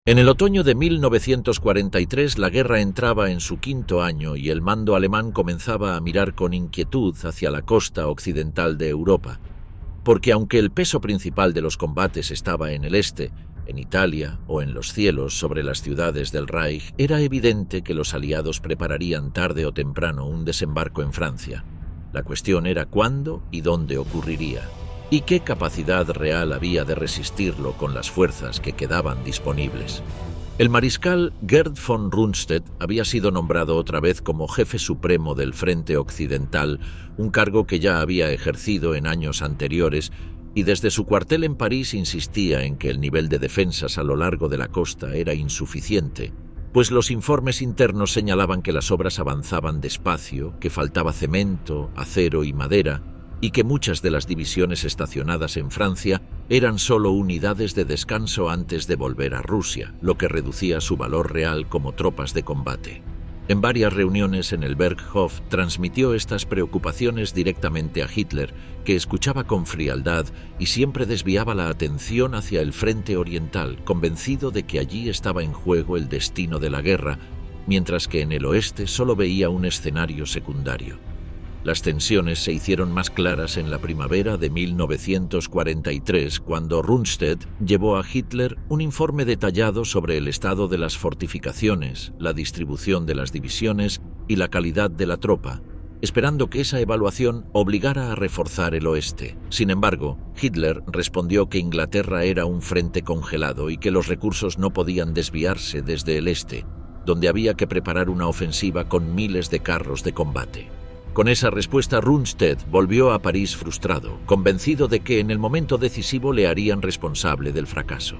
En el otoño de 1943 la guerra entraba en su quinto año y el mando alemán comenzaba a mirar con inquietud hacia la costa occidental de Europa, porque aunque el peso principal de los combates estaba en el este, en Italia o en los cielos sobre las ciudades del Reich, era evidente que los aliados prepararían tarde o temprano un desembarco en Francia. La cuestión era cuándo y dónde ocurriría, y qué capacidad real había de resistirlo con las fuerzas que quedaban disponibles. El mariscal Gerd von Rundstedt había sido nombrado otra vez como jefe supremo del Frente Occidental, un cargo que ya había ejercido en años anteriores, y desde su cuartel en París insistía en que el nivel de defensas a lo largo de la costa era insuficiente, pues los informes internos señalaban que las obras avanzaban despacio, que faltaba cemento, acero y madera, y que muchas de las divisiones estacionadas en Francia eran solo unidades de descanso antes de volver a Rusia, lo que reducía su valor real como tropas de combate. En varias reuniones en el Berghof transmitió estas preocupaciones directamente a Hitler, que escuchaba con frialdad y siempre desviaba la atención hacia el frente oriental, convencido de que allí estaba en juego el destino de la guerra, mientras que en el oeste solo veía un escenario secundario. Las tensiones se hicieron más claras en la primavera de 1943, cuando Rundstedt llevó a Hitler un informe detallado sobre el estado de las fortificaciones, la distribución de las divisiones y la calidad de la tropa, esperando que esa evaluación obligara a reforzar el oeste. Sin embargo, Hitler respondió que Inglaterra era un frente congelado y que los recursos no podían desviarse desde el este, donde había que preparar una ofensiva con miles de carros de combate. Con esa respuesta, Rundstedt volvió a París frustrado, convencido de que en el momento decisivo le harían responsable del fracaso.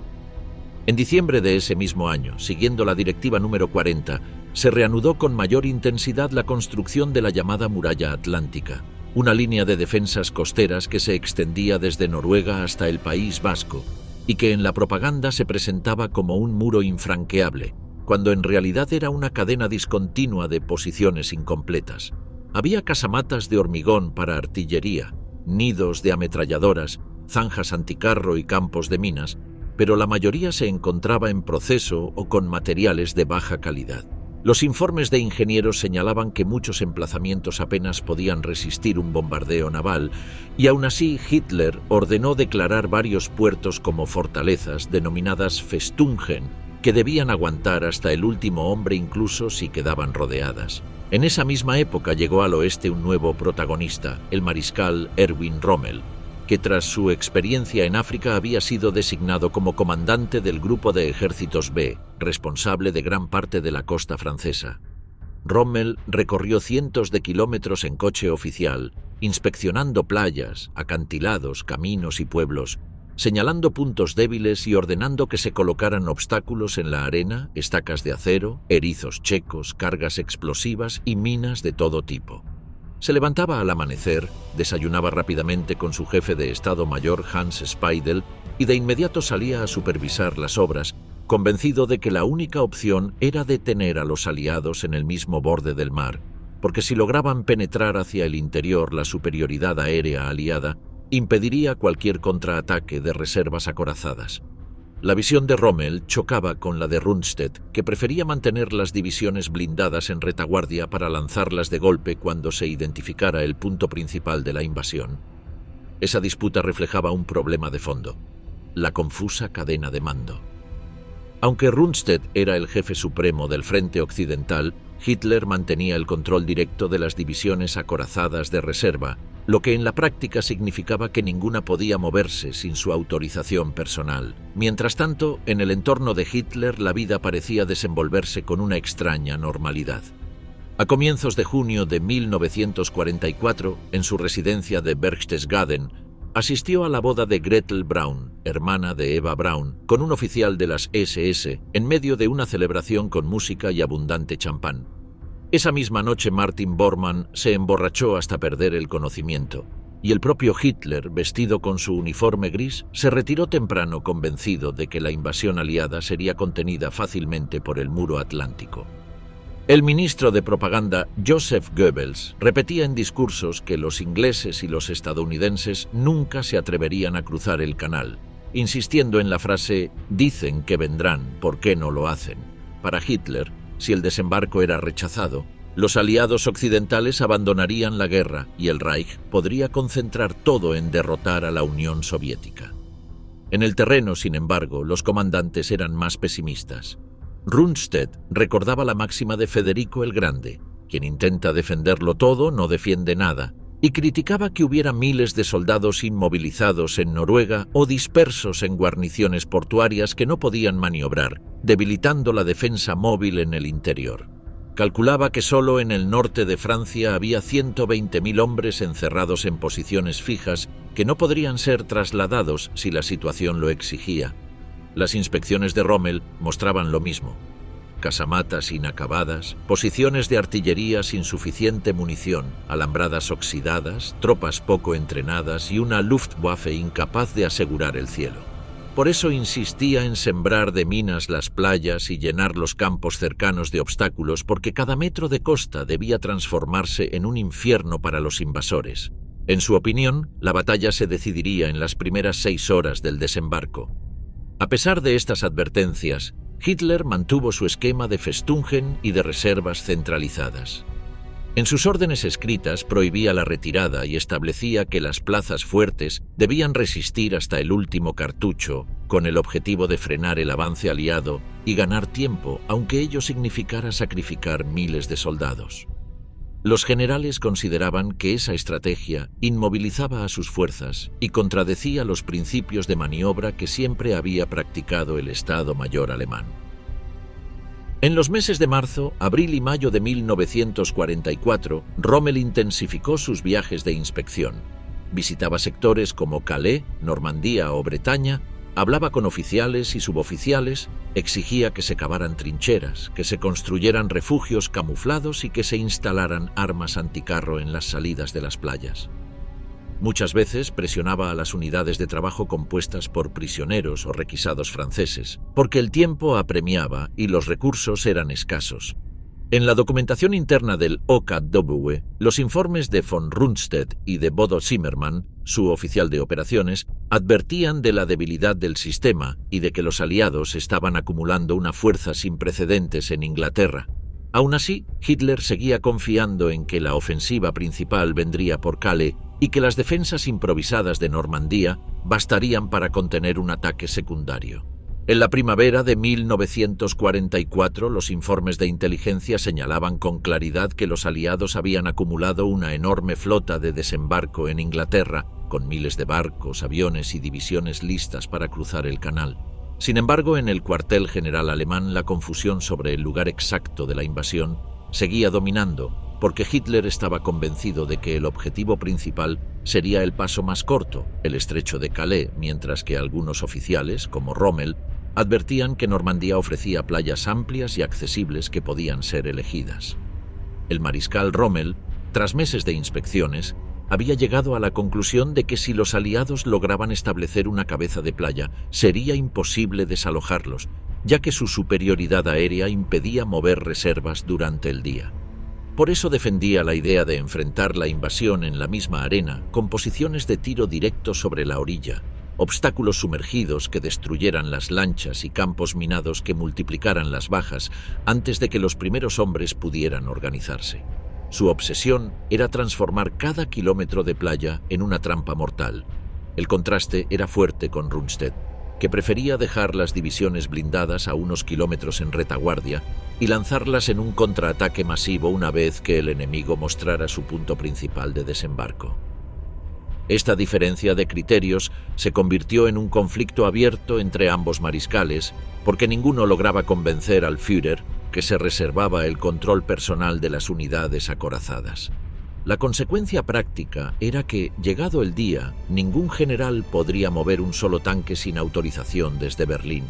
En diciembre de ese mismo año, siguiendo la directiva número 40, se reanudó con mayor intensidad la construcción de la llamada Muralla Atlántica, una línea de defensas costeras que se extendía desde Noruega hasta el País Vasco y que en la propaganda se presentaba como un muro infranqueable, cuando en realidad era una cadena discontinua de posiciones incompletas. Había casamatas de hormigón para artillería, nidos de ametralladoras, zanjas anticarro y campos de minas, pero la mayoría se encontraba en proceso o con materiales de baja calidad. Los informes de ingenieros señalaban que muchos emplazamientos apenas podían resistir un bombardeo naval, y aún así Hitler ordenó declarar varios puertos como fortalezas denominadas Festungen, que debían aguantar hasta el último hombre incluso si quedaban rodeadas. En esa misma época llegó al oeste un nuevo protagonista, el mariscal Erwin Rommel, que tras su experiencia en África había sido designado como comandante del Grupo de Ejércitos B, responsable de gran parte de la costa francesa. Rommel recorrió cientos de kilómetros en coche oficial, inspeccionando playas, acantilados, caminos y pueblos, señalando puntos débiles y ordenando que se colocaran obstáculos en la arena, estacas de acero, erizos checos, cargas explosivas y minas de todo tipo. Se levantaba al amanecer, desayunaba rápidamente con su jefe de Estado Mayor Hans Speidel y de inmediato salía a supervisar las obras, convencido de que la única opción era detener a los aliados en el mismo borde del mar, porque si lograban penetrar hacia el interior, la superioridad aérea aliada impediría cualquier contraataque de reservas acorazadas. La visión de Rommel chocaba con la de Rundstedt, que prefería mantener las divisiones blindadas en retaguardia para lanzarlas de golpe cuando se identificara el punto principal de la invasión. Esa disputa reflejaba un problema de fondo: la confusa cadena de mando. Aunque Rundstedt era el jefe supremo del Frente Occidental, Hitler mantenía el control directo de las divisiones acorazadas de reserva, lo que en la práctica significaba que ninguna podía moverse sin su autorización personal. Mientras tanto, en el entorno de Hitler la vida parecía desenvolverse con una extraña normalidad. A comienzos de junio de 1944, en su residencia de Berchtesgaden, asistió a la boda de Gretel Braun, hermana de Eva Braun, con un oficial de las SS, en medio de una celebración con música y abundante champán. Esa misma noche Martin Bormann se emborrachó hasta perder el conocimiento, y el propio Hitler, vestido con su uniforme gris, se retiró temprano convencido de que la invasión aliada sería contenida fácilmente por el muro atlántico. El ministro de propaganda Joseph Goebbels repetía en discursos que los ingleses y los estadounidenses nunca se atreverían a cruzar el canal, insistiendo en la frase «dicen que vendrán, ¿por qué no lo hacen?». Para Hitler, si el desembarco era rechazado, los aliados occidentales abandonarían la guerra y el Reich podría concentrar todo en derrotar a la Unión Soviética. En el terreno, sin embargo, los comandantes eran más pesimistas. Rundstedt recordaba la máxima de Federico el Grande: quien intenta defenderlo todo no defiende nada, y criticaba que hubiera miles de soldados inmovilizados en Noruega o dispersos en guarniciones portuarias que no podían maniobrar, debilitando la defensa móvil en el interior. Calculaba que solo en el norte de Francia había 120.000 hombres encerrados en posiciones fijas que no podrían ser trasladados si la situación lo exigía. Las inspecciones de Rommel mostraban lo mismo: casamatas inacabadas, posiciones de artillería sin suficiente munición, alambradas oxidadas, tropas poco entrenadas y una Luftwaffe incapaz de asegurar el cielo. Por eso insistía en sembrar de minas las playas y llenar los campos cercanos de obstáculos, porque cada metro de costa debía transformarse en un infierno para los invasores. En su opinión, la batalla se decidiría en las primeras 6 horas del desembarco. A pesar de estas advertencias, Hitler mantuvo su esquema de Festungen y de reservas centralizadas. En sus órdenes escritas prohibía la retirada y establecía que las plazas fuertes debían resistir hasta el último cartucho, con el objetivo de frenar el avance aliado y ganar tiempo, aunque ello significara sacrificar miles de soldados. Los generales consideraban que esa estrategia inmovilizaba a sus fuerzas y contradecía los principios de maniobra que siempre había practicado el Estado Mayor alemán. En los meses de marzo, abril y mayo de 1944, Rommel intensificó sus viajes de inspección. Visitaba sectores como Calais, Normandía o Bretaña, hablaba con oficiales y suboficiales, exigía que se cavaran trincheras, que se construyeran refugios camuflados y que se instalaran armas anticarro en las salidas de las playas. Muchas veces presionaba a las unidades de trabajo compuestas por prisioneros o requisados franceses, porque el tiempo apremiaba y los recursos eran escasos. En la documentación interna del OKW, los informes de von Rundstedt y de Bodo Zimmermann, su oficial de operaciones, advertían de la debilidad del sistema y de que los aliados estaban acumulando una fuerza sin precedentes en Inglaterra. Aún así, Hitler seguía confiando en que la ofensiva principal vendría por Calais y que las defensas improvisadas de Normandía bastarían para contener un ataque secundario. En la primavera de 1944, los informes de inteligencia señalaban con claridad que los aliados habían acumulado una enorme flota de desembarco en Inglaterra, con miles de barcos, aviones y divisiones listas para cruzar el canal. Sin embargo, en el cuartel general alemán, la confusión sobre el lugar exacto de la invasión seguía dominando, porque Hitler estaba convencido de que el objetivo principal sería el paso más corto, el estrecho de Calais, mientras que algunos oficiales, como Rommel, advertían que Normandía ofrecía playas amplias y accesibles que podían ser elegidas. El mariscal Rommel, tras meses de inspecciones, había llegado a la conclusión de que si los aliados lograban establecer una cabeza de playa, sería imposible desalojarlos, ya que su superioridad aérea impedía mover reservas durante el día. Por eso defendía la idea de enfrentar la invasión en la misma arena, con posiciones de tiro directo sobre la orilla, obstáculos sumergidos que destruyeran las lanchas y campos minados que multiplicaran las bajas antes de que los primeros hombres pudieran organizarse. Su obsesión era transformar cada kilómetro de playa en una trampa mortal. El contraste era fuerte con Rundstedt, que prefería dejar las divisiones blindadas a unos kilómetros en retaguardia y lanzarlas en un contraataque masivo una vez que el enemigo mostrara su punto principal de desembarco. Esta diferencia de criterios se convirtió en un conflicto abierto entre ambos mariscales, porque ninguno lograba convencer al Führer, que se reservaba el control personal de las unidades acorazadas. La consecuencia práctica era que, llegado el día, ningún general podría mover un solo tanque sin autorización desde Berlín.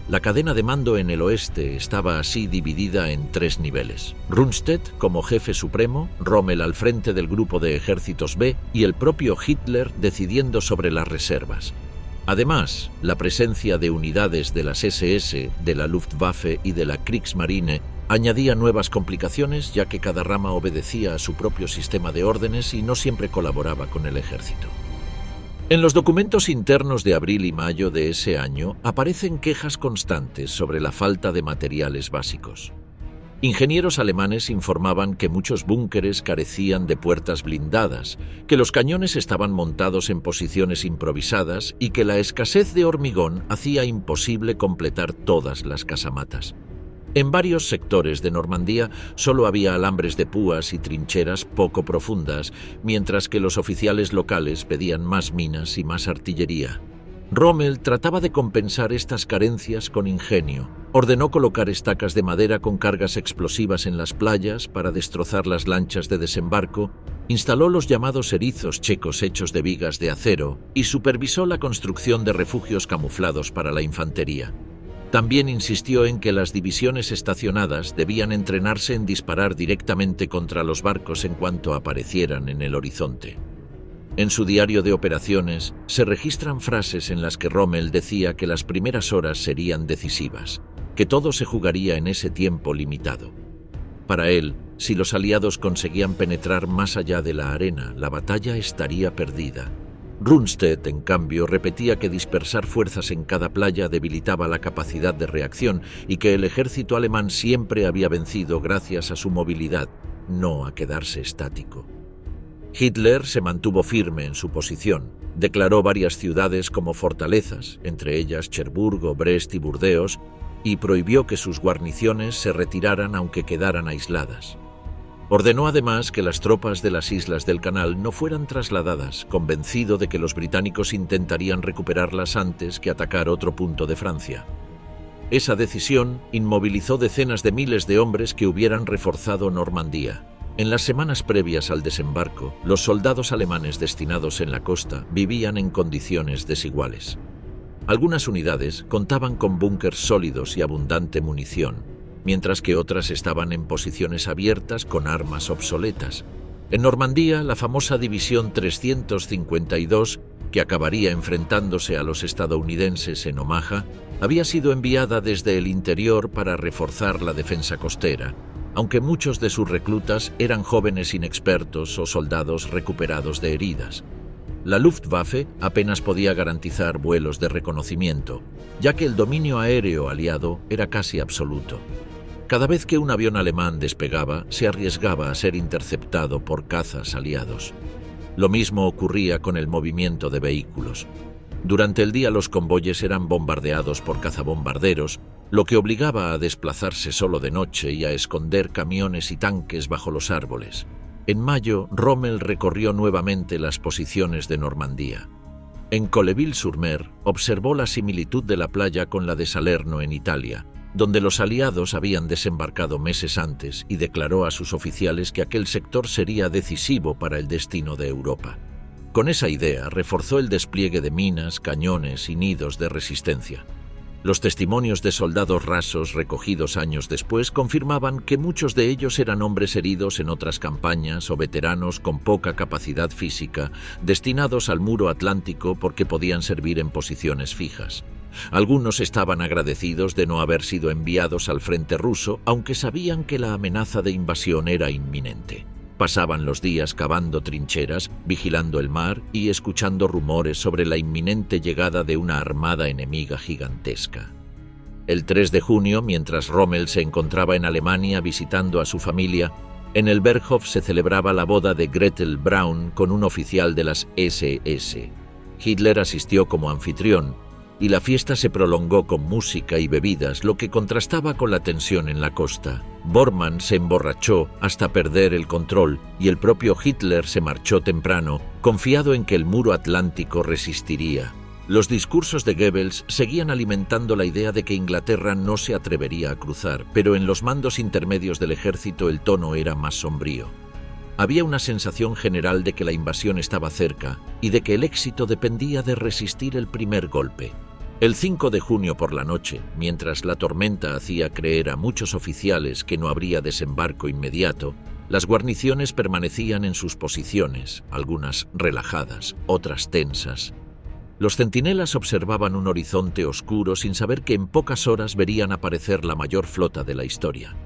La cadena de mando en el oeste estaba así dividida en 3 niveles: Rundstedt como jefe supremo, Rommel al frente del grupo de ejércitos B y el propio Hitler decidiendo sobre las reservas. Además, la presencia de unidades de las SS, de la Luftwaffe y de la Kriegsmarine añadía nuevas complicaciones, ya que cada rama obedecía a su propio sistema de órdenes y no siempre colaboraba con el ejército. En los documentos internos de abril y mayo de ese año aparecen quejas constantes sobre la falta de materiales básicos. Ingenieros alemanes informaban que muchos búnkeres carecían de puertas blindadas, que los cañones estaban montados en posiciones improvisadas y que la escasez de hormigón hacía imposible completar todas las casamatas. En varios sectores de Normandía solo había alambres de púas y trincheras poco profundas, mientras que los oficiales locales pedían más minas y más artillería. Rommel trataba de compensar estas carencias con ingenio. Ordenó colocar estacas de madera con cargas explosivas en las playas para destrozar las lanchas de desembarco, instaló los llamados erizos checos hechos de vigas de acero y supervisó la construcción de refugios camuflados para la infantería. También insistió en que las divisiones estacionadas debían entrenarse en disparar directamente contra los barcos en cuanto aparecieran en el horizonte. En su diario de operaciones se registran frases en las que Rommel decía que las primeras horas serían decisivas, que todo se jugaría en ese tiempo limitado. Para él, si los aliados conseguían penetrar más allá de la arena, la batalla estaría perdida. Rundstedt, en cambio, repetía que dispersar fuerzas en cada playa debilitaba la capacidad de reacción y que el ejército alemán siempre había vencido gracias a su movilidad, no a quedarse estático. Hitler se mantuvo firme en su posición. Declaró varias ciudades como fortalezas, entre ellas Cherburgo, Brest y Burdeos, y prohibió que sus guarniciones se retiraran aunque quedaran aisladas. Ordenó además que las tropas de las islas del Canal no fueran trasladadas, convencido de que los británicos intentarían recuperarlas antes que atacar otro punto de Francia. Esa decisión inmovilizó decenas de miles de hombres que hubieran reforzado Normandía. En las semanas previas al desembarco, los soldados alemanes destinados en la costa vivían en condiciones desiguales. Algunas unidades contaban con búnkers sólidos y abundante munición, mientras que otras estaban en posiciones abiertas con armas obsoletas. En Normandía, la famosa División 352, que acabaría enfrentándose a los estadounidenses en Omaha, había sido enviada desde el interior para reforzar la defensa costera, aunque muchos de sus reclutas eran jóvenes inexpertos o soldados recuperados de heridas. La Luftwaffe apenas podía garantizar vuelos de reconocimiento, ya que el dominio aéreo aliado era casi absoluto. Cada vez que un avión alemán despegaba, se arriesgaba a ser interceptado por cazas aliados. Lo mismo ocurría con el movimiento de vehículos. Durante el día los convoyes eran bombardeados por cazabombarderos, lo que obligaba a desplazarse solo de noche y a esconder camiones y tanques bajo los árboles. En mayo, Rommel recorrió nuevamente las posiciones de Normandía. En Colleville-sur-Mer observó la similitud de la playa con la de Salerno en Italia, donde los aliados habían desembarcado meses antes, y declaró a sus oficiales que aquel sector sería decisivo para el destino de Europa. Con esa idea reforzó el despliegue de minas, cañones y nidos de resistencia. Los testimonios de soldados rasos recogidos años después confirmaban que muchos de ellos eran hombres heridos en otras campañas o veteranos con poca capacidad física, destinados al muro atlántico porque podían servir en posiciones fijas. Algunos estaban agradecidos de no haber sido enviados al frente ruso, aunque sabían que la amenaza de invasión era inminente. Pasaban los días cavando trincheras, vigilando el mar y escuchando rumores sobre la inminente llegada de una armada enemiga gigantesca. El 3 de junio, mientras Rommel se encontraba en Alemania visitando a su familia, en el Berghof se celebraba la boda de Gretel Braun con un oficial de las SS. Hitler asistió como anfitrión, y la fiesta se prolongó con música y bebidas, lo que contrastaba con la tensión en la costa. Bormann se emborrachó hasta perder el control y el propio Hitler se marchó temprano, confiado en que el muro atlántico resistiría. Los discursos de Goebbels seguían alimentando la idea de que Inglaterra no se atrevería a cruzar, pero en los mandos intermedios del ejército el tono era más sombrío. Había una sensación general de que la invasión estaba cerca y de que el éxito dependía de resistir el primer golpe. El 5 de junio por la noche, mientras la tormenta hacía creer a muchos oficiales que no habría desembarco inmediato, las guarniciones permanecían en sus posiciones, algunas relajadas, otras tensas. Los centinelas observaban un horizonte oscuro sin saber que en pocas horas verían aparecer la mayor flota de la historia.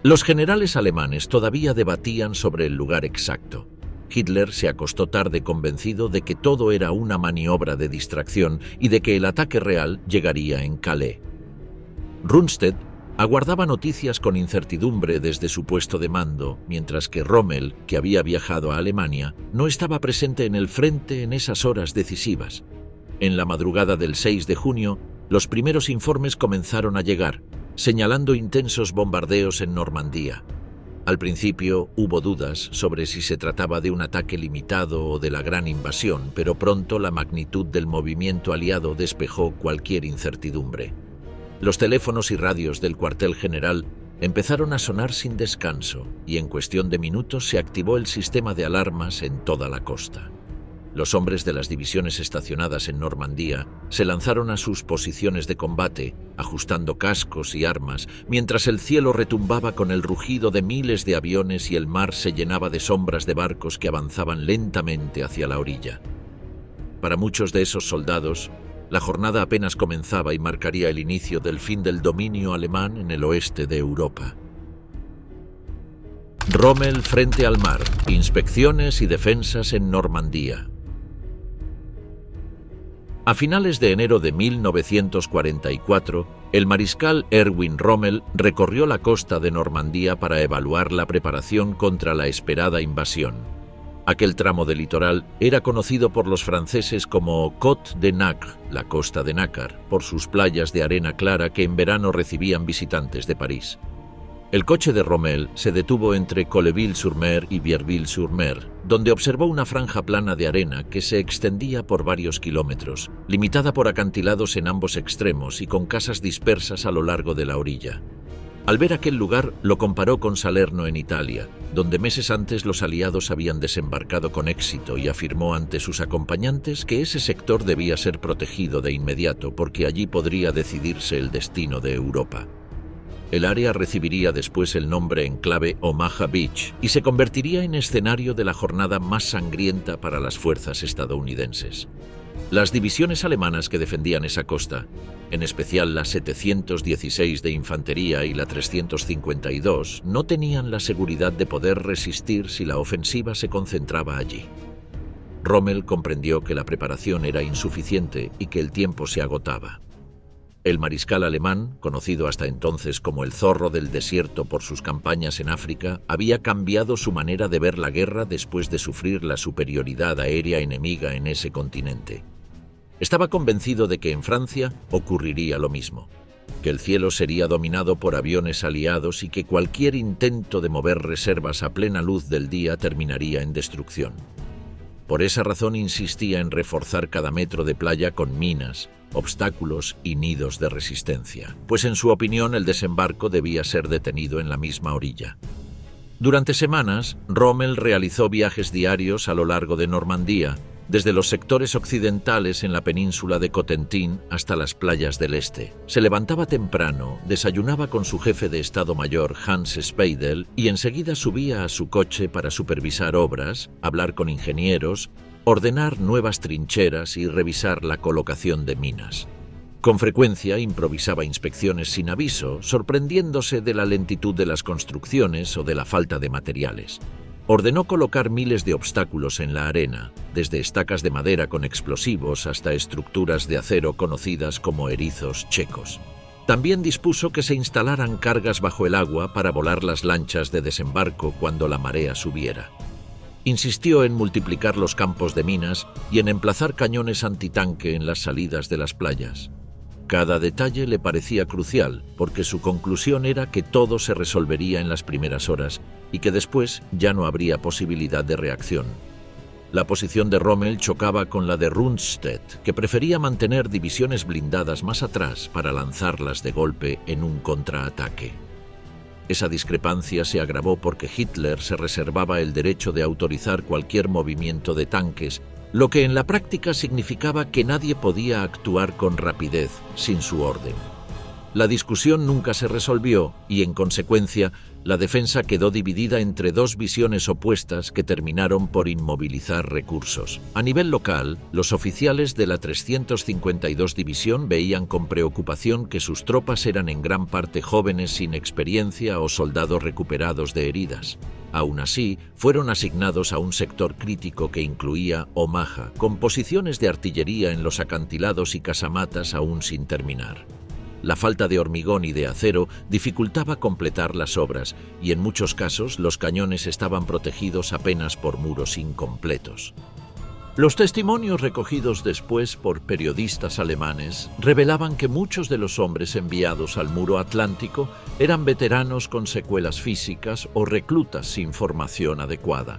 Los generales alemanes todavía debatían sobre el lugar exacto. Hitler se acostó tarde convencido de que todo era una maniobra de distracción y de que el ataque real llegaría en Calais. Rundstedt aguardaba noticias con incertidumbre desde su puesto de mando, mientras que Rommel, que había viajado a Alemania, no estaba presente en el frente en esas horas decisivas. En la madrugada del 6 de junio, los primeros informes comenzaron a llegar, señalando intensos bombardeos en Normandía. Al principio hubo dudas sobre si se trataba de un ataque limitado o de la gran invasión, pero pronto la magnitud del movimiento aliado despejó cualquier incertidumbre. Los teléfonos y radios del cuartel general empezaron a sonar sin descanso y en cuestión de minutos se activó el sistema de alarmas en toda la costa. Los hombres de las divisiones estacionadas en Normandía se lanzaron a sus posiciones de combate, ajustando cascos y armas, mientras el cielo retumbaba con el rugido de miles de aviones y el mar se llenaba de sombras de barcos que avanzaban lentamente hacia la orilla. Para muchos de esos soldados, la jornada apenas comenzaba y marcaría el inicio del fin del dominio alemán en el oeste de Europa. Rommel frente al mar, inspecciones y defensas en Normandía. A finales de enero de 1944, el mariscal Erwin Rommel recorrió la costa de Normandía para evaluar la preparación contra la esperada invasión. Aquel tramo del litoral era conocido por los franceses como Côte de Nacre, la costa de Nácar, por sus playas de arena clara que en verano recibían visitantes de París. El coche de Rommel se detuvo entre Colleville-sur-Mer y Vierville-sur-Mer, donde observó una franja plana de arena que se extendía por varios kilómetros, limitada por acantilados en ambos extremos y con casas dispersas a lo largo de la orilla. Al ver aquel lugar, lo comparó con Salerno en Italia, donde meses antes los aliados habían desembarcado con éxito, y afirmó ante sus acompañantes que ese sector debía ser protegido de inmediato porque allí podría decidirse el destino de Europa. El área recibiría después el nombre enclave Omaha Beach y se convertiría en escenario de la jornada más sangrienta para las fuerzas estadounidenses. Las divisiones alemanas que defendían esa costa, en especial la 716 de Infantería y la 352, no tenían la seguridad de poder resistir si la ofensiva se concentraba allí. Rommel comprendió que la preparación era insuficiente y que el tiempo se agotaba. El mariscal alemán, conocido hasta entonces como el zorro del desierto por sus campañas en África, había cambiado su manera de ver la guerra después de sufrir la superioridad aérea enemiga en ese continente. Estaba convencido de que en Francia ocurriría lo mismo, que el cielo sería dominado por aviones aliados y que cualquier intento de mover reservas a plena luz del día terminaría en destrucción. Por esa razón insistía en reforzar cada metro de playa con minas, obstáculos y nidos de resistencia, pues en su opinión el desembarco debía ser detenido en la misma orilla. Durante semanas, Rommel realizó viajes diarios a lo largo de Normandía, desde los sectores occidentales en la península de Cotentin hasta las playas del este. Se levantaba temprano, desayunaba con su jefe de Estado Mayor Hans Speidel y enseguida subía a su coche para supervisar obras, hablar con ingenieros, ordenar nuevas trincheras y revisar la colocación de minas. Con frecuencia improvisaba inspecciones sin aviso, sorprendiéndose de la lentitud de las construcciones o de la falta de materiales. Ordenó colocar miles de obstáculos en la arena, desde estacas de madera con explosivos hasta estructuras de acero conocidas como erizos checos. También dispuso que se instalaran cargas bajo el agua para volar las lanchas de desembarco cuando la marea subiera. Insistió en multiplicar los campos de minas y en emplazar cañones antitanque en las salidas de las playas. Cada detalle le parecía crucial, porque su conclusión era que todo se resolvería en las primeras horas y que después ya no habría posibilidad de reacción. La posición de Rommel chocaba con la de Rundstedt, que prefería mantener divisiones blindadas más atrás para lanzarlas de golpe en un contraataque. Esa discrepancia se agravó porque Hitler se reservaba el derecho de autorizar cualquier movimiento de tanques, lo que en la práctica significaba que nadie podía actuar con rapidez sin su orden. La discusión nunca se resolvió y, en consecuencia, la defensa quedó dividida entre dos visiones opuestas que terminaron por inmovilizar recursos. A nivel local, los oficiales de la 352 División veían con preocupación que sus tropas eran en gran parte jóvenes sin experiencia o soldados recuperados de heridas. Aún así, fueron asignados a un sector crítico que incluía Omaha, con posiciones de artillería en los acantilados y casamatas aún sin terminar. La falta de hormigón y de acero dificultaba completar las obras y en muchos casos los cañones estaban protegidos apenas por muros incompletos. Los testimonios recogidos después por periodistas alemanes revelaban que muchos de los hombres enviados al muro atlántico eran veteranos con secuelas físicas o reclutas sin formación adecuada.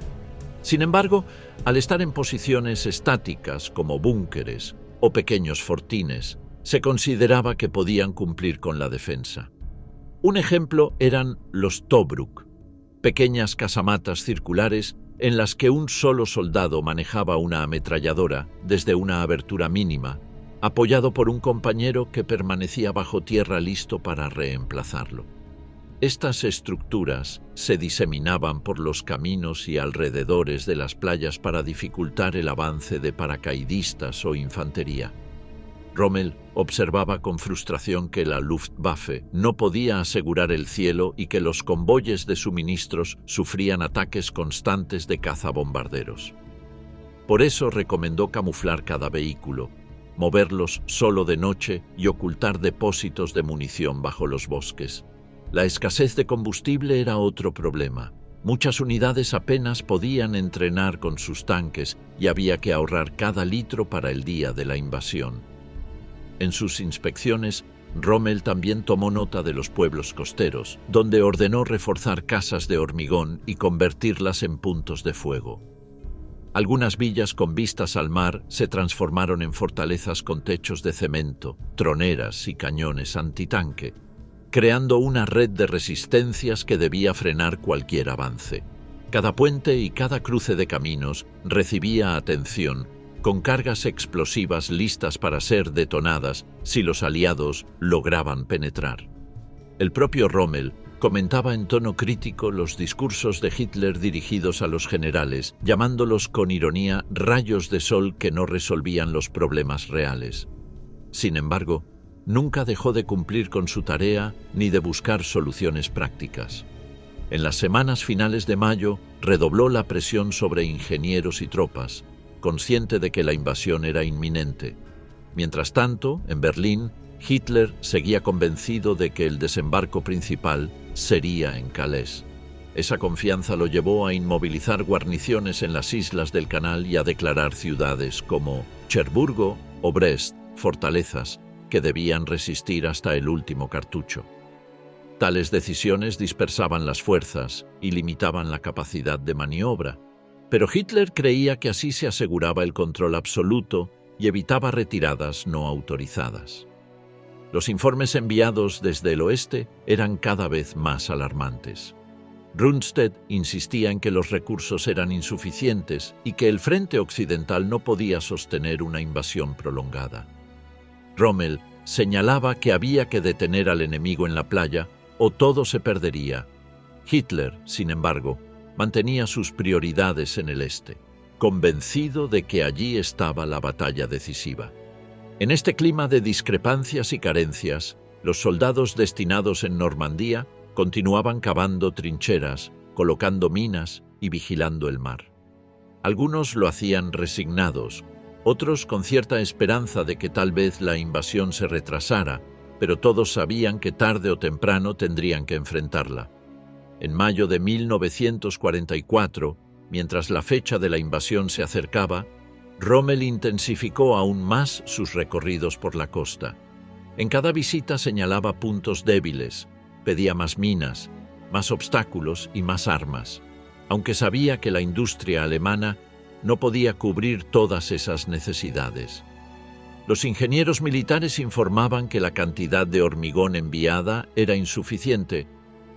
Sin embargo, al estar en posiciones estáticas como búnkeres o pequeños fortines, se consideraba que podían cumplir con la defensa. Un ejemplo eran los Tobruk, pequeñas casamatas circulares en las que un solo soldado manejaba una ametralladora desde una abertura mínima, apoyado por un compañero que permanecía bajo tierra listo para reemplazarlo. Estas estructuras se diseminaban por los caminos y alrededores de las playas para dificultar el avance de paracaidistas o infantería. Rommel observaba con frustración que la Luftwaffe no podía asegurar el cielo y que los convoyes de suministros sufrían ataques constantes de cazabombarderos. Por eso recomendó camuflar cada vehículo, moverlos solo de noche y ocultar depósitos de munición bajo los bosques. La escasez de combustible era otro problema. Muchas unidades apenas podían entrenar con sus tanques y había que ahorrar cada litro para el día de la invasión. En sus inspecciones, Rommel también tomó nota de los pueblos costeros, donde ordenó reforzar casas de hormigón y convertirlas en puntos de fuego. Algunas villas con vistas al mar se transformaron en fortalezas con techos de cemento, troneras y cañones antitanque, creando una red de resistencias que debía frenar cualquier avance. Cada puente y cada cruce de caminos recibía atención, con cargas explosivas listas para ser detonadas si los aliados lograban penetrar. El propio Rommel comentaba en tono crítico los discursos de Hitler dirigidos a los generales, llamándolos con ironía rayos de sol que no resolvían los problemas reales. Sin embargo, nunca dejó de cumplir con su tarea ni de buscar soluciones prácticas. En las semanas finales de mayo, redobló la presión sobre ingenieros y tropas, consciente de que la invasión era inminente. Mientras tanto, en Berlín, Hitler seguía convencido de que el desembarco principal sería en Calais. Esa confianza lo llevó a inmovilizar guarniciones en las islas del Canal y a declarar ciudades como Cherburgo o Brest fortalezas que debían resistir hasta el último cartucho. Tales decisiones dispersaban las fuerzas y limitaban la capacidad de maniobra, pero Hitler creía que así se aseguraba el control absoluto y evitaba retiradas no autorizadas. Los informes enviados desde el oeste eran cada vez más alarmantes. Rundstedt insistía en que los recursos eran insuficientes y que el frente occidental no podía sostener una invasión prolongada. Rommel señalaba que había que detener al enemigo en la playa o todo se perdería. Hitler, sin embargo, mantenía sus prioridades en el este, convencido de que allí estaba la batalla decisiva. En este clima de discrepancias y carencias, los soldados destinados en Normandía continuaban cavando trincheras, colocando minas y vigilando el mar. Algunos lo hacían resignados, otros con cierta esperanza de que tal vez la invasión se retrasara, pero todos sabían que tarde o temprano tendrían que enfrentarla. En mayo de 1944, mientras la fecha de la invasión se acercaba, Rommel intensificó aún más sus recorridos por la costa. En cada visita señalaba puntos débiles, pedía más minas, más obstáculos y más armas, aunque sabía que la industria alemana no podía cubrir todas esas necesidades. Los ingenieros militares informaban que la cantidad de hormigón enviada era insuficiente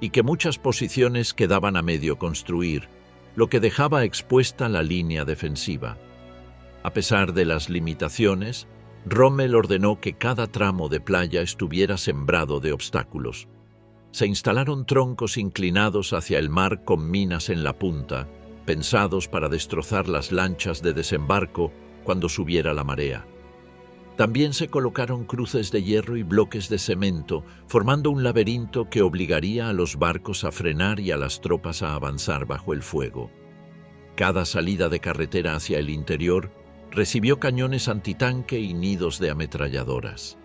y que muchas posiciones quedaban a medio construir, lo que dejaba expuesta la línea defensiva. A pesar de las limitaciones, Rommel ordenó que cada tramo de playa estuviera sembrado de obstáculos. Se instalaron troncos inclinados hacia el mar con minas en la punta, pensados para destrozar las lanchas de desembarco cuando subiera la marea. También se colocaron cruces de hierro y bloques de cemento, formando un laberinto que obligaría a los barcos a frenar y a las tropas a avanzar bajo el fuego. Cada salida de carretera hacia el interior recibió cañones antitanque y nidos de ametralladoras.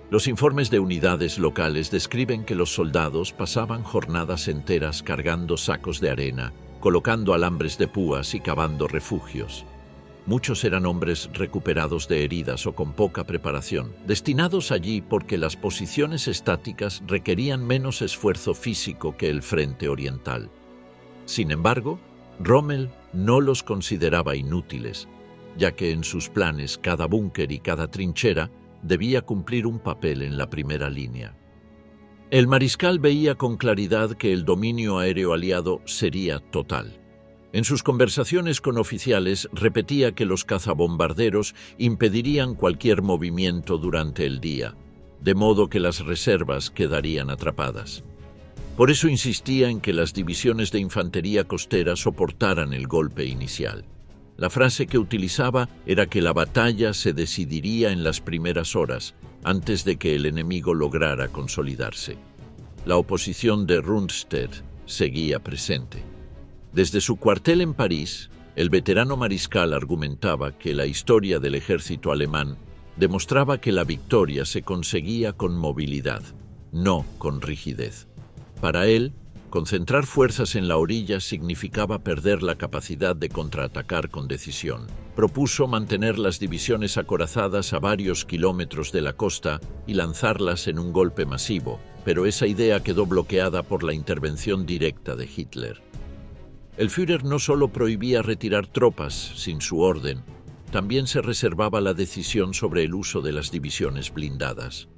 Los informes de unidades locales describen que los soldados pasaban jornadas enteras cargando sacos de arena, colocando alambres de púas y cavando refugios. Muchos eran hombres recuperados de heridas o con poca preparación, destinados allí porque las posiciones estáticas requerían menos esfuerzo físico que el frente oriental. Sin embargo, Rommel no los consideraba inútiles, ya que en sus planes cada búnker y cada trinchera debía cumplir un papel en la primera línea. El mariscal veía con claridad que el dominio aéreo aliado sería total. En sus conversaciones con oficiales repetía que los cazabombarderos impedirían cualquier movimiento durante el día, de modo que las reservas quedarían atrapadas. Por eso insistía en que las divisiones de infantería costera soportaran el golpe inicial. La frase que utilizaba era que la batalla se decidiría en las primeras horas, antes de que el enemigo lograra consolidarse. La oposición de Rundstedt seguía presente. Desde su cuartel en París, el veterano mariscal argumentaba que la historia del ejército alemán demostraba que la victoria se conseguía con movilidad, no con rigidez. Para él, concentrar fuerzas en la orilla significaba perder la capacidad de contraatacar con decisión. Propuso mantener las divisiones acorazadas a varios kilómetros de la costa y lanzarlas en un golpe masivo, pero esa idea quedó bloqueada por la intervención directa de Hitler. El Führer no solo prohibía retirar tropas sin su orden, también se reservaba la decisión sobre el uso de las divisiones blindadas.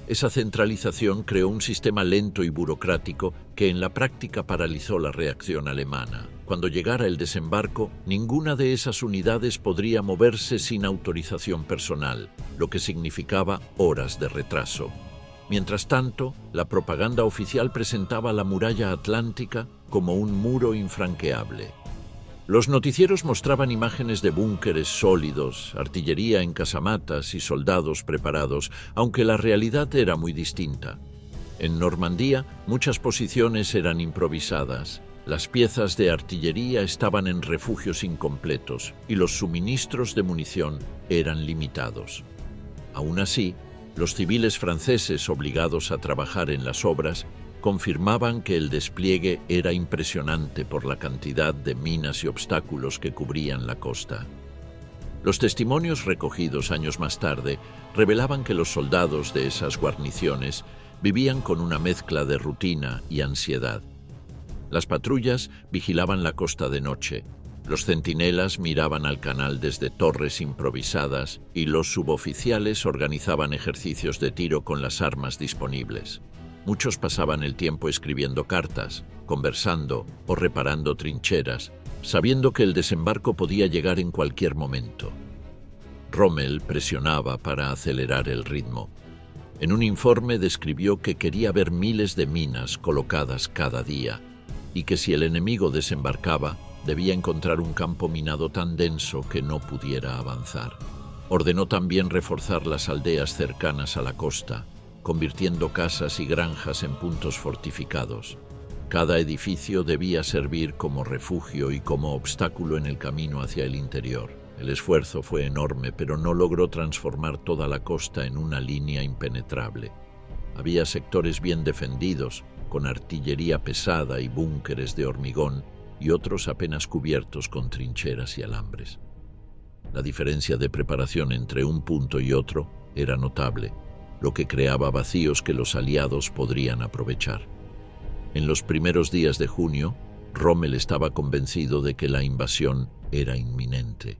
Esa centralización creó un sistema lento y burocrático que en la práctica paralizó la reacción alemana. Cuando llegara el desembarco, ninguna de esas unidades podría moverse sin autorización personal, lo que significaba horas de retraso. Mientras tanto, la propaganda oficial presentaba la muralla atlántica como un muro infranqueable. Los noticieros mostraban imágenes de búnkeres sólidos, artillería en casamatas y soldados preparados, aunque la realidad era muy distinta. En Normandía, muchas posiciones eran improvisadas. Las piezas de artillería estaban en refugios incompletos y los suministros de munición eran limitados. Aún así, los civiles franceses obligados a trabajar en las obras confirmaban que el despliegue era impresionante por la cantidad de minas y obstáculos que cubrían la costa. Los testimonios recogidos años más tarde revelaban que los soldados de esas guarniciones vivían con una mezcla de rutina y ansiedad. Las patrullas vigilaban la costa de noche, los centinelas miraban al canal desde torres improvisadas y los suboficiales organizaban ejercicios de tiro con las armas disponibles. Muchos pasaban el tiempo escribiendo cartas, conversando o reparando trincheras, sabiendo que el desembarco podía llegar en cualquier momento. Rommel presionaba para acelerar el ritmo. En un informe describió que quería ver miles de minas colocadas cada día y que si el enemigo desembarcaba, debía encontrar un campo minado tan denso que no pudiera avanzar. Ordenó también reforzar las aldeas cercanas a la costa, convirtiendo casas y granjas en puntos fortificados. Cada edificio debía servir como refugio y como obstáculo en el camino hacia el interior. El esfuerzo fue enorme, pero no logró transformar toda la costa en una línea impenetrable. Había sectores bien defendidos, con artillería pesada y búnkeres de hormigón, y otros apenas cubiertos con trincheras y alambres. La diferencia de preparación entre un punto y otro era notable, lo que creaba vacíos que los aliados podrían aprovechar. En los primeros días de junio, Rommel estaba convencido de que la invasión era inminente.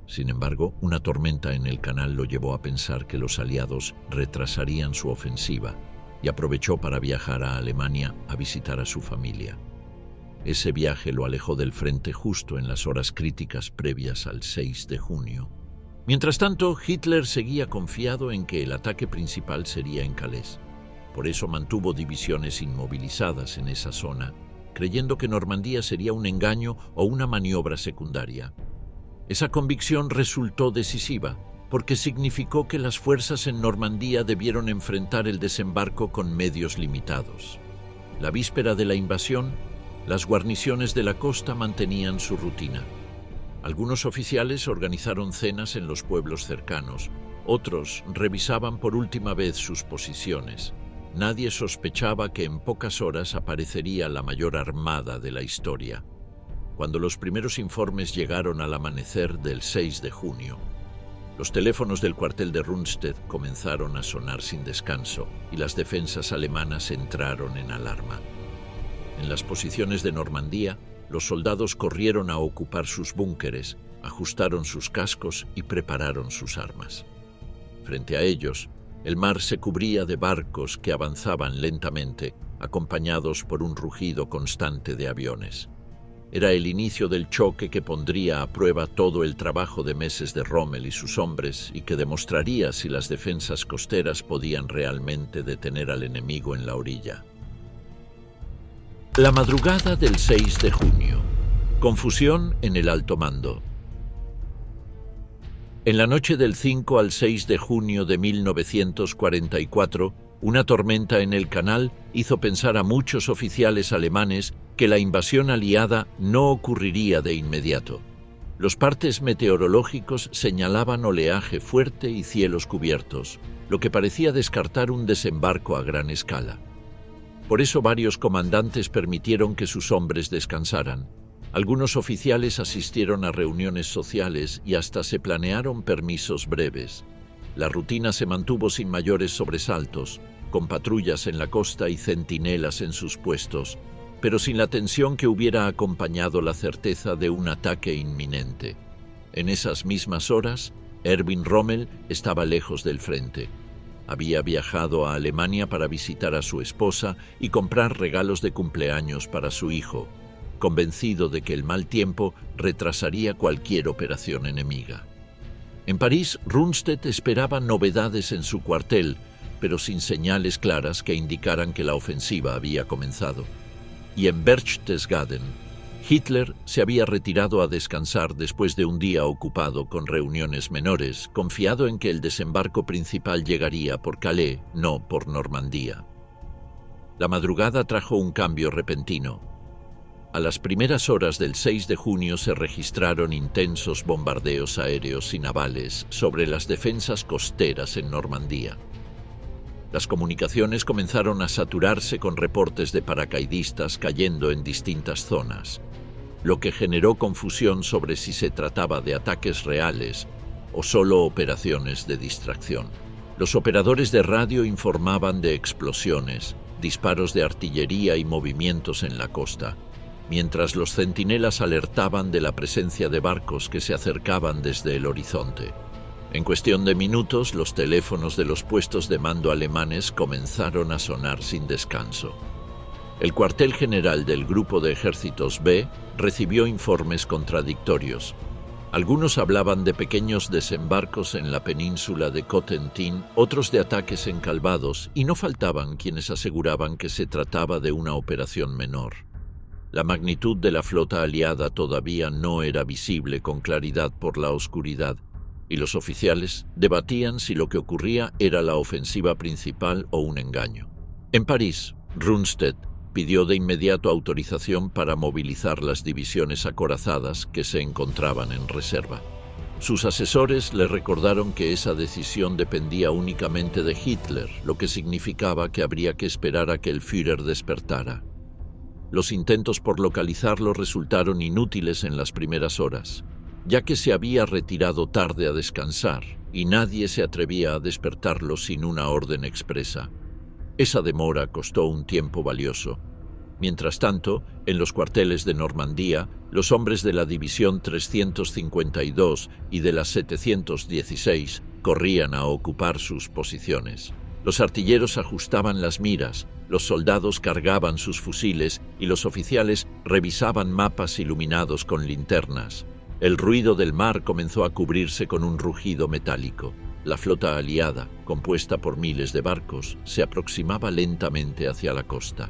Sin embargo, una tormenta en el canal lo llevó a pensar que los aliados retrasarían su ofensiva y aprovechó para viajar a Alemania a visitar a su familia. Ese viaje lo alejó del frente justo en las horas críticas previas al 6 de junio. Mientras tanto, Hitler seguía confiado en que el ataque principal sería en Calais. Por eso mantuvo divisiones inmovilizadas en esa zona, creyendo que Normandía sería un engaño o una maniobra secundaria. Esa convicción resultó decisiva. porque significó que las fuerzas en Normandía debieron enfrentar el desembarco con medios limitados. La víspera de la invasión, las guarniciones de la costa mantenían su rutina. Algunos oficiales organizaron cenas en los pueblos cercanos, otros revisaban por última vez sus posiciones. Nadie sospechaba que en pocas horas aparecería la mayor armada de la historia. Cuando los primeros informes llegaron al amanecer del 6 de junio, los teléfonos del cuartel de Rundstedt comenzaron a sonar sin descanso y las defensas alemanas entraron en alarma. En las posiciones de Normandía, los soldados corrieron a ocupar sus búnkeres, ajustaron sus cascos y prepararon sus armas. Frente a ellos, el mar se cubría de barcos que avanzaban lentamente, acompañados por un rugido constante de aviones. Era el inicio del choque que pondría a prueba todo el trabajo de meses de Rommel y sus hombres y que demostraría si las defensas costeras podían realmente detener al enemigo en la orilla. La madrugada del 6 de junio. Confusión en el alto mando. En la noche del 5 al 6 de junio de 1944, una tormenta en el canal hizo pensar a muchos oficiales alemanes que la invasión aliada no ocurriría de inmediato. Los partes meteorológicos señalaban oleaje fuerte y cielos cubiertos, lo que parecía descartar un desembarco a gran escala. Por eso varios comandantes permitieron que sus hombres descansaran. Algunos oficiales asistieron a reuniones sociales y hasta se planearon permisos breves. La rutina se mantuvo sin mayores sobresaltos, con patrullas en la costa y centinelas en sus puestos, pero sin la tensión que hubiera acompañado la certeza de un ataque inminente. En esas mismas horas, Erwin Rommel estaba lejos del frente. Había viajado a Alemania para visitar a su esposa y comprar regalos de cumpleaños para su hijo, convencido de que el mal tiempo retrasaría cualquier operación enemiga. En París, Rundstedt esperaba novedades en su cuartel, pero sin señales claras que indicaran que la ofensiva había comenzado. Y en Berchtesgaden, Hitler se había retirado a descansar después de un día ocupado con reuniones menores, confiado en que el desembarco principal llegaría por Calais, no por Normandía. La madrugada trajo un cambio repentino. A las primeras horas del 6 de junio se registraron intensos bombardeos aéreos y navales sobre las defensas costeras en Normandía. Las comunicaciones comenzaron a saturarse con reportes de paracaidistas cayendo en distintas zonas, lo que generó confusión sobre si se trataba de ataques reales o solo operaciones de distracción. Los operadores de radio informaban de explosiones, disparos de artillería y movimientos en la costa, mientras los centinelas alertaban de la presencia de barcos que se acercaban desde el horizonte. En cuestión de minutos, los teléfonos de los puestos de mando alemanes comenzaron a sonar sin descanso. El cuartel general del Grupo de Ejércitos B recibió informes contradictorios. Algunos hablaban de pequeños desembarcos en la península de Cotentin, otros de ataques en Calvados, y no faltaban quienes aseguraban que se trataba de una operación menor. La magnitud de la flota aliada todavía no era visible con claridad por la oscuridad, y los oficiales debatían si lo que ocurría era la ofensiva principal o un engaño. En París, Rundstedt pidió de inmediato autorización para movilizar las divisiones acorazadas que se encontraban en reserva. Sus asesores le recordaron que esa decisión dependía únicamente de Hitler, lo que significaba que habría que esperar a que el Führer despertara. Los intentos por localizarlo resultaron inútiles en las primeras horas, ya que se había retirado tarde a descansar y nadie se atrevía a despertarlo sin una orden expresa. Esa demora costó un tiempo valioso. Mientras tanto, en los cuarteles de Normandía, los hombres de la División 352 y de la 716 corrían a ocupar sus posiciones. Los artilleros ajustaban las miras, los soldados cargaban sus fusiles y los oficiales revisaban mapas iluminados con linternas. El ruido del mar comenzó a cubrirse con un rugido metálico. La flota aliada, compuesta por miles de barcos, se aproximaba lentamente hacia la costa.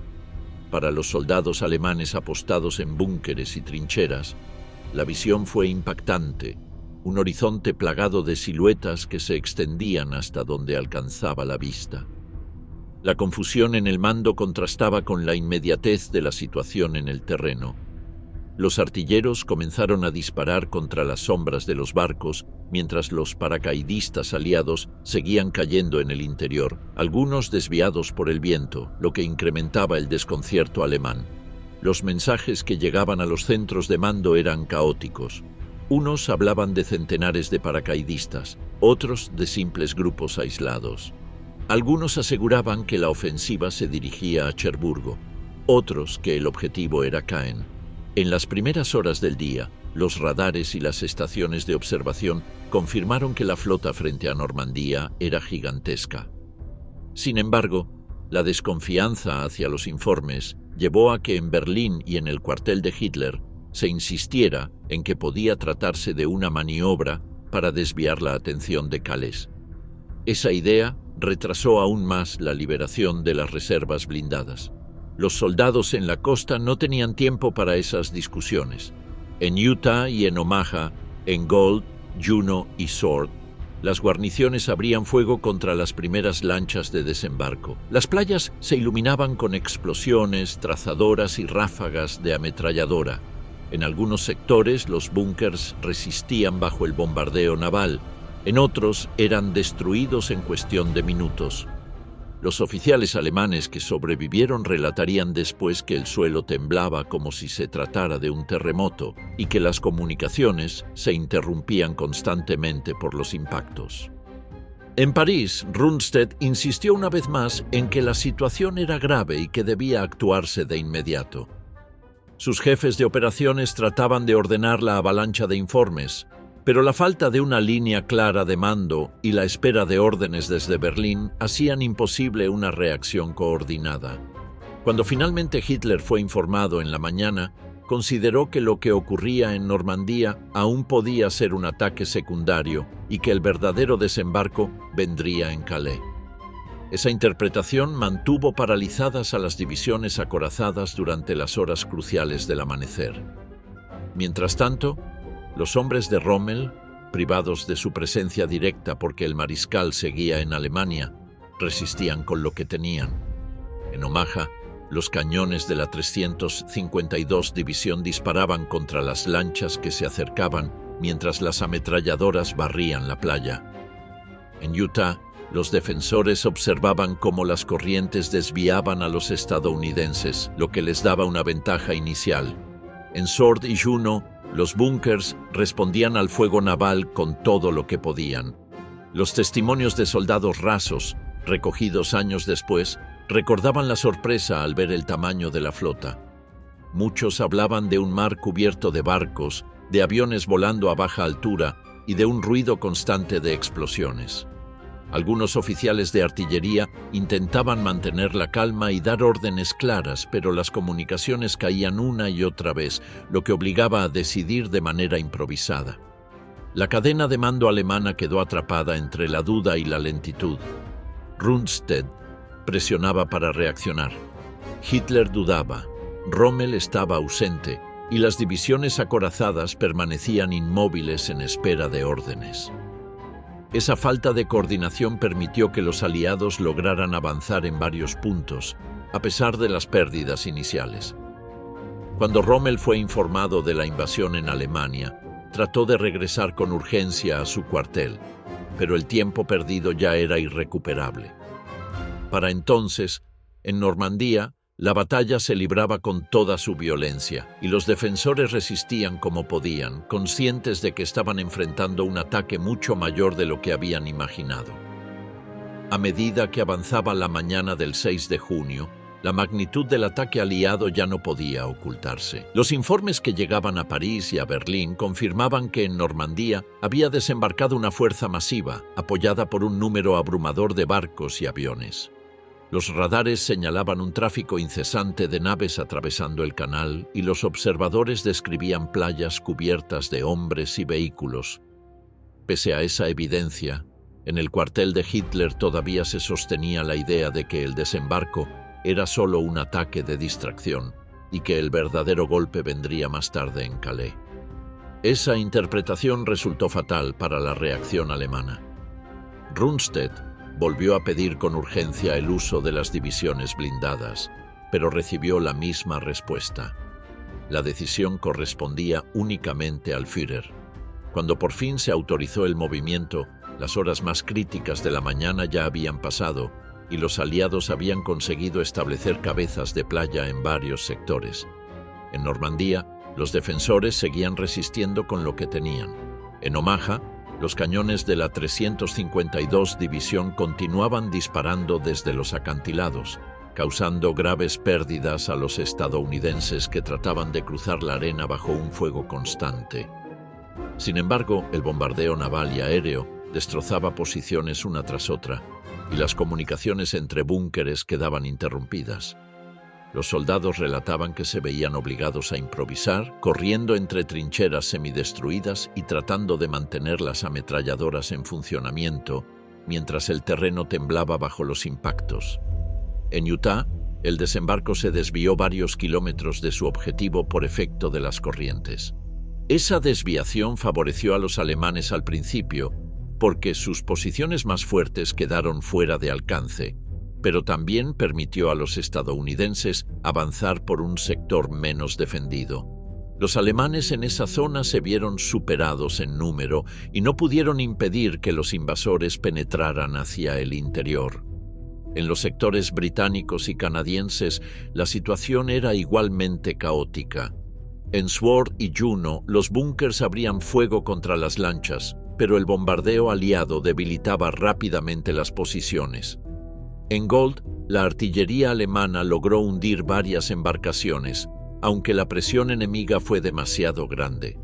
Para los soldados alemanes apostados en búnkeres y trincheras, la visión fue impactante. un horizonte plagado de siluetas que se extendían hasta donde alcanzaba la vista. La confusión en el mando contrastaba con la inmediatez de la situación en el terreno. Los artilleros comenzaron a disparar contra las sombras de los barcos, mientras los paracaidistas aliados seguían cayendo en el interior, algunos desviados por el viento, lo que incrementaba el desconcierto alemán. Los mensajes que llegaban a los centros de mando eran caóticos. Unos hablaban de centenares de paracaidistas, otros de simples grupos aislados. Algunos aseguraban que la ofensiva se dirigía a Cherburgo, otros que el objetivo era Caen. En las primeras horas del día, los radares y las estaciones de observación confirmaron que la flota frente a Normandía era gigantesca. Sin embargo, la desconfianza hacia los informes llevó a que en Berlín y en el cuartel de Hitler se insistiera en que podía tratarse de una maniobra para desviar la atención de Calais. Esa idea retrasó aún más la liberación de las reservas blindadas. Los soldados en la costa no tenían tiempo para esas discusiones. En Utah y en Omaha, en Gold, Juno y Sword, las guarniciones abrían fuego contra las primeras lanchas de desembarco. Las playas se iluminaban con explosiones, trazadoras y ráfagas de ametralladora. En algunos sectores, los búnkers resistían bajo el bombardeo naval. En otros, eran destruidos en cuestión de minutos. Los oficiales alemanes que sobrevivieron relatarían después que el suelo temblaba como si se tratara de un terremoto y que las comunicaciones se interrumpían constantemente por los impactos. En París, Rundstedt insistió una vez más en que la situación era grave y que debía actuarse de inmediato. Sus jefes de operaciones trataban de ordenar la avalancha de informes, pero la falta de una línea clara de mando y la espera de órdenes desde Berlín hacían imposible una reacción coordinada. Cuando finalmente Hitler fue informado en la mañana, consideró que lo que ocurría en Normandía aún podía ser un ataque secundario y que el verdadero desembarco vendría en Calais. Esa interpretación mantuvo paralizadas a las divisiones acorazadas durante las horas cruciales del amanecer. Mientras tanto, los hombres de Rommel, privados de su presencia directa porque el mariscal seguía en Alemania, resistían con lo que tenían. En Omaha, los cañones de la 352 División disparaban contra las lanchas que se acercaban mientras las ametralladoras barrían la playa. En Utah, los defensores observaban cómo las corrientes desviaban a los estadounidenses, lo que les daba una ventaja inicial. En Sword y Juno, los búnkers respondían al fuego naval con todo lo que podían. Los testimonios de soldados rasos, recogidos años después, recordaban la sorpresa al ver el tamaño de la flota. Muchos hablaban de un mar cubierto de barcos, de aviones volando a baja altura y de un ruido constante de explosiones. Algunos oficiales de artillería intentaban mantener la calma y dar órdenes claras, pero las comunicaciones caían una y otra vez, lo que obligaba a decidir de manera improvisada. La cadena de mando alemana quedó atrapada entre la duda y la lentitud. Rundstedt presionaba para reaccionar. Hitler dudaba, Rommel estaba ausente y las divisiones acorazadas permanecían inmóviles en espera de órdenes. Esa falta de coordinación permitió que los aliados lograran avanzar en varios puntos, a pesar de las pérdidas iniciales. Cuando Rommel fue informado de la invasión en Alemania, trató de regresar con urgencia a su cuartel, pero el tiempo perdido ya era irrecuperable. Para entonces, en Normandía, la batalla se libraba con toda su violencia, y los defensores resistían como podían, conscientes de que estaban enfrentando un ataque mucho mayor de lo que habían imaginado. A medida que avanzaba la mañana del 6 de junio, la magnitud del ataque aliado ya no podía ocultarse. Los informes que llegaban a París y a Berlín confirmaban que en Normandía había desembarcado una fuerza masiva, apoyada por un número abrumador de barcos y aviones. Los radares señalaban un tráfico incesante de naves atravesando el canal y los observadores describían playas cubiertas de hombres y vehículos. Pese a esa evidencia, en el cuartel de Hitler todavía se sostenía la idea de que el desembarco era solo un ataque de distracción y que el verdadero golpe vendría más tarde en Calais. Esa interpretación resultó fatal para la reacción alemana. Rundstedt volvió a pedir con urgencia el uso de las divisiones blindadas, pero recibió la misma respuesta. La decisión correspondía únicamente al Führer. Cuando por fin se autorizó el movimiento, las horas más críticas de la mañana ya habían pasado y los aliados habían conseguido establecer cabezas de playa en varios sectores. En Normandía, los defensores seguían resistiendo con lo que tenían. En Omaha, los cañones de la 352 División continuaban disparando desde los acantilados, causando graves pérdidas a los estadounidenses que trataban de cruzar la arena bajo un fuego constante. Sin embargo, el bombardeo naval y aéreo destrozaba posiciones una tras otra, y las comunicaciones entre búnkeres quedaban interrumpidas. Los soldados relataban que se veían obligados a improvisar, corriendo entre trincheras semidestruidas y tratando de mantener las ametralladoras en funcionamiento, mientras el terreno temblaba bajo los impactos. En Utah, el desembarco se desvió varios kilómetros de su objetivo por efecto de las corrientes. Esa desviación favoreció a los alemanes al principio, porque sus posiciones más fuertes quedaron fuera de alcance, pero también permitió a los estadounidenses avanzar por un sector menos defendido. Los alemanes en esa zona se vieron superados en número y no pudieron impedir que los invasores penetraran hacia el interior. En los sectores británicos y canadienses, la situación era igualmente caótica. En Sword y Juno, los búnkers abrían fuego contra las lanchas, pero el bombardeo aliado debilitaba rápidamente las posiciones. En Gold, la artillería alemana logró hundir varias embarcaciones, aunque la presión enemiga fue demasiado grande.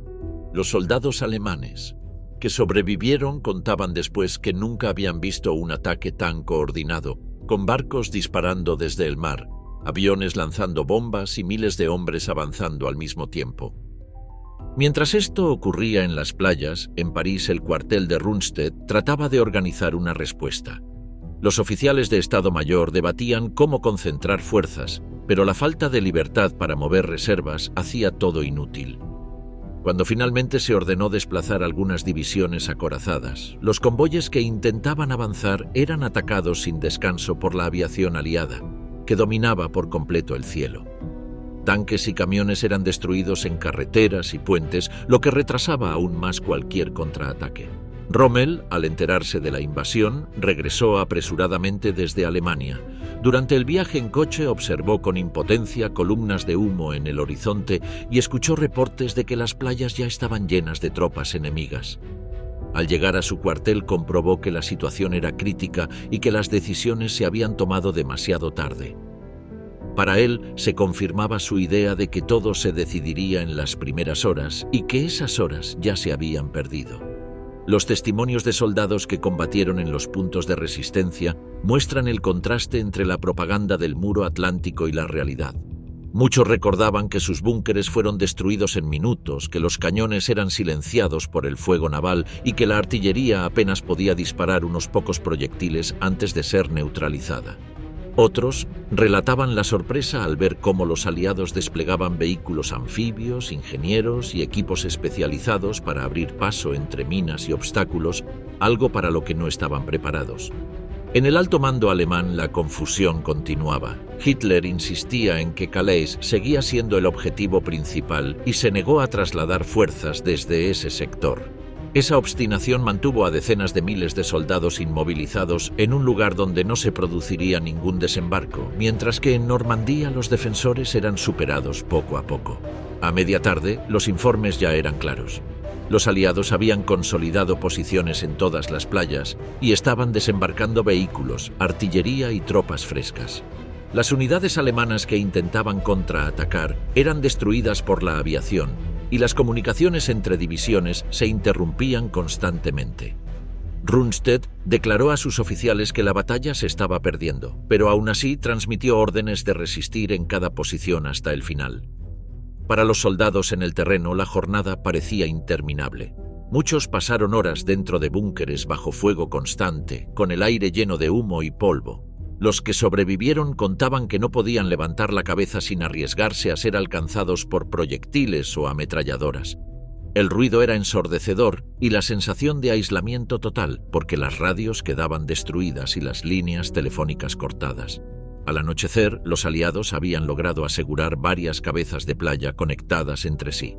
Los soldados alemanes, que sobrevivieron, contaban después que nunca habían visto un ataque tan coordinado, con barcos disparando desde el mar, aviones lanzando bombas y miles de hombres avanzando al mismo tiempo. Mientras esto ocurría en las playas, en París el cuartel de Rundstedt trataba de organizar una respuesta. Los oficiales de Estado Mayor debatían cómo concentrar fuerzas, pero la falta de libertad para mover reservas hacía todo inútil. Cuando finalmente se ordenó desplazar algunas divisiones acorazadas, los convoyes que intentaban avanzar eran atacados sin descanso por la aviación aliada, que dominaba por completo el cielo. Tanques y camiones eran destruidos en carreteras y puentes, lo que retrasaba aún más cualquier contraataque. Rommel, al enterarse de la invasión, regresó apresuradamente desde Alemania. Durante el viaje en coche observó con impotencia columnas de humo en el horizonte y escuchó reportes de que las playas ya estaban llenas de tropas enemigas. Al llegar a su cuartel comprobó que la situación era crítica y que las decisiones se habían tomado demasiado tarde. Para él se confirmaba su idea de que todo se decidiría en las primeras horas y que esas horas ya se habían perdido. Los testimonios de soldados que combatieron en los puntos de resistencia muestran el contraste entre la propaganda del muro atlántico y la realidad. Muchos recordaban que sus búnkeres fueron destruidos en minutos, que los cañones eran silenciados por el fuego naval y que la artillería apenas podía disparar unos pocos proyectiles antes de ser neutralizada. Otros relataban la sorpresa al ver cómo los aliados desplegaban vehículos anfibios, ingenieros y equipos especializados para abrir paso entre minas y obstáculos, algo para lo que no estaban preparados. En el alto mando alemán la confusión continuaba. Hitler insistía en que Calais seguía siendo el objetivo principal y se negó a trasladar fuerzas desde ese sector. Esa obstinación mantuvo a decenas de miles de soldados inmovilizados en un lugar donde no se produciría ningún desembarco, mientras que en Normandía los defensores eran superados poco a poco. A media tarde, los informes ya eran claros. Los aliados habían consolidado posiciones en todas las playas y estaban desembarcando vehículos, artillería y tropas frescas. Las unidades alemanas que intentaban contraatacar eran destruidas por la aviación, y las comunicaciones entre divisiones se interrumpían constantemente. Rundstedt declaró a sus oficiales que la batalla se estaba perdiendo, pero aún así transmitió órdenes de resistir en cada posición hasta el final. Para los soldados en el terreno, la jornada parecía interminable. Muchos pasaron horas dentro de búnkeres bajo fuego constante, con el aire lleno de humo y polvo. Los que sobrevivieron contaban que no podían levantar la cabeza sin arriesgarse a ser alcanzados por proyectiles o ametralladoras. El ruido era ensordecedor y la sensación de aislamiento total, porque las radios quedaban destruidas y las líneas telefónicas cortadas. Al anochecer, los aliados habían logrado asegurar varias cabezas de playa conectadas entre sí.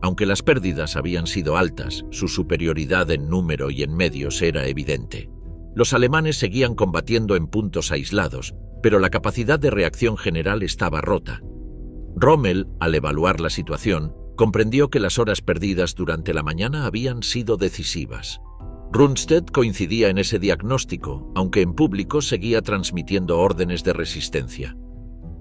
Aunque las pérdidas habían sido altas, su superioridad en número y en medios era evidente. Los alemanes seguían combatiendo en puntos aislados, pero la capacidad de reacción general estaba rota. Rommel, al evaluar la situación, comprendió que las horas perdidas durante la mañana habían sido decisivas. Rundstedt coincidía en ese diagnóstico, aunque en público seguía transmitiendo órdenes de resistencia.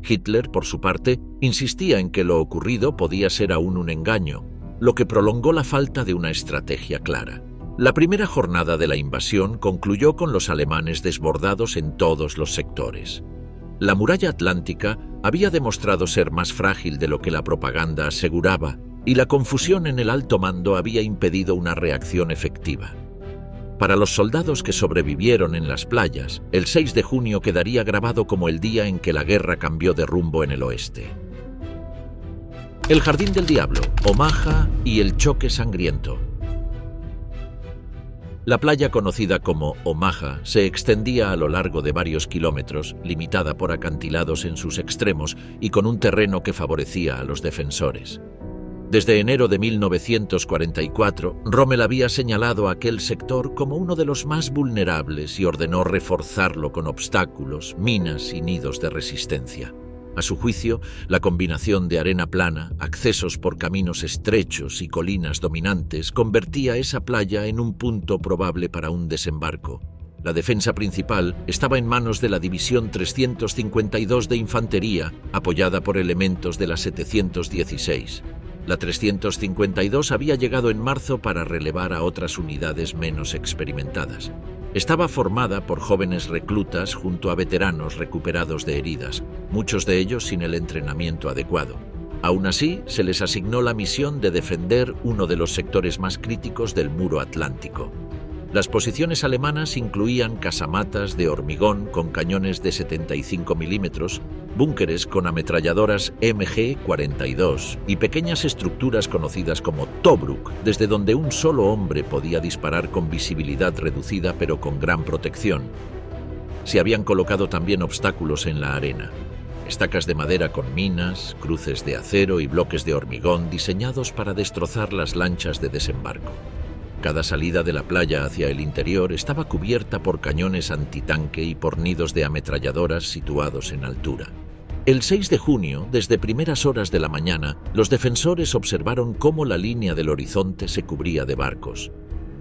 Hitler, por su parte, insistía en que lo ocurrido podía ser aún un engaño, lo que prolongó la falta de una estrategia clara. La primera jornada de la invasión concluyó con los alemanes desbordados en todos los sectores. La muralla atlántica había demostrado ser más frágil de lo que la propaganda aseguraba, y la confusión en el alto mando había impedido una reacción efectiva. Para los soldados que sobrevivieron en las playas, el 6 de junio quedaría grabado como el día en que la guerra cambió de rumbo en el oeste. El Jardín del Diablo, Omaha y el choque sangriento. La playa conocida como Omaha se extendía a lo largo de varios kilómetros, limitada por acantilados en sus extremos y con un terreno que favorecía a los defensores. Desde enero de 1944, Rommel había señalado aquel sector como uno de los más vulnerables y ordenó reforzarlo con obstáculos, minas y nidos de resistencia. A su juicio, la combinación de arena plana, accesos por caminos estrechos y colinas dominantes convertía esa playa en un punto probable para un desembarco. La defensa principal estaba en manos de la División 352 de Infantería, apoyada por elementos de la 716. La 352 había llegado en marzo para relevar a otras unidades menos experimentadas. Estaba formada por jóvenes reclutas junto a veteranos recuperados de heridas, muchos de ellos sin el entrenamiento adecuado. Aún así, se les asignó la misión de defender uno de los sectores más críticos del muro atlántico. Las posiciones alemanas incluían casamatas de hormigón con cañones de 75 milímetros, búnkeres con ametralladoras MG-42 y pequeñas estructuras conocidas como Tobruk, desde donde un solo hombre podía disparar con visibilidad reducida pero con gran protección. Se habían colocado también obstáculos en la arena. Estacas de madera con minas, cruces de acero y bloques de hormigón diseñados para destrozar las lanchas de desembarco. Cada salida de la playa hacia el interior estaba cubierta por cañones antitanque y por nidos de ametralladoras situados en altura. El 6 de junio, desde primeras horas de la mañana, los defensores observaron cómo la línea del horizonte se cubría de barcos.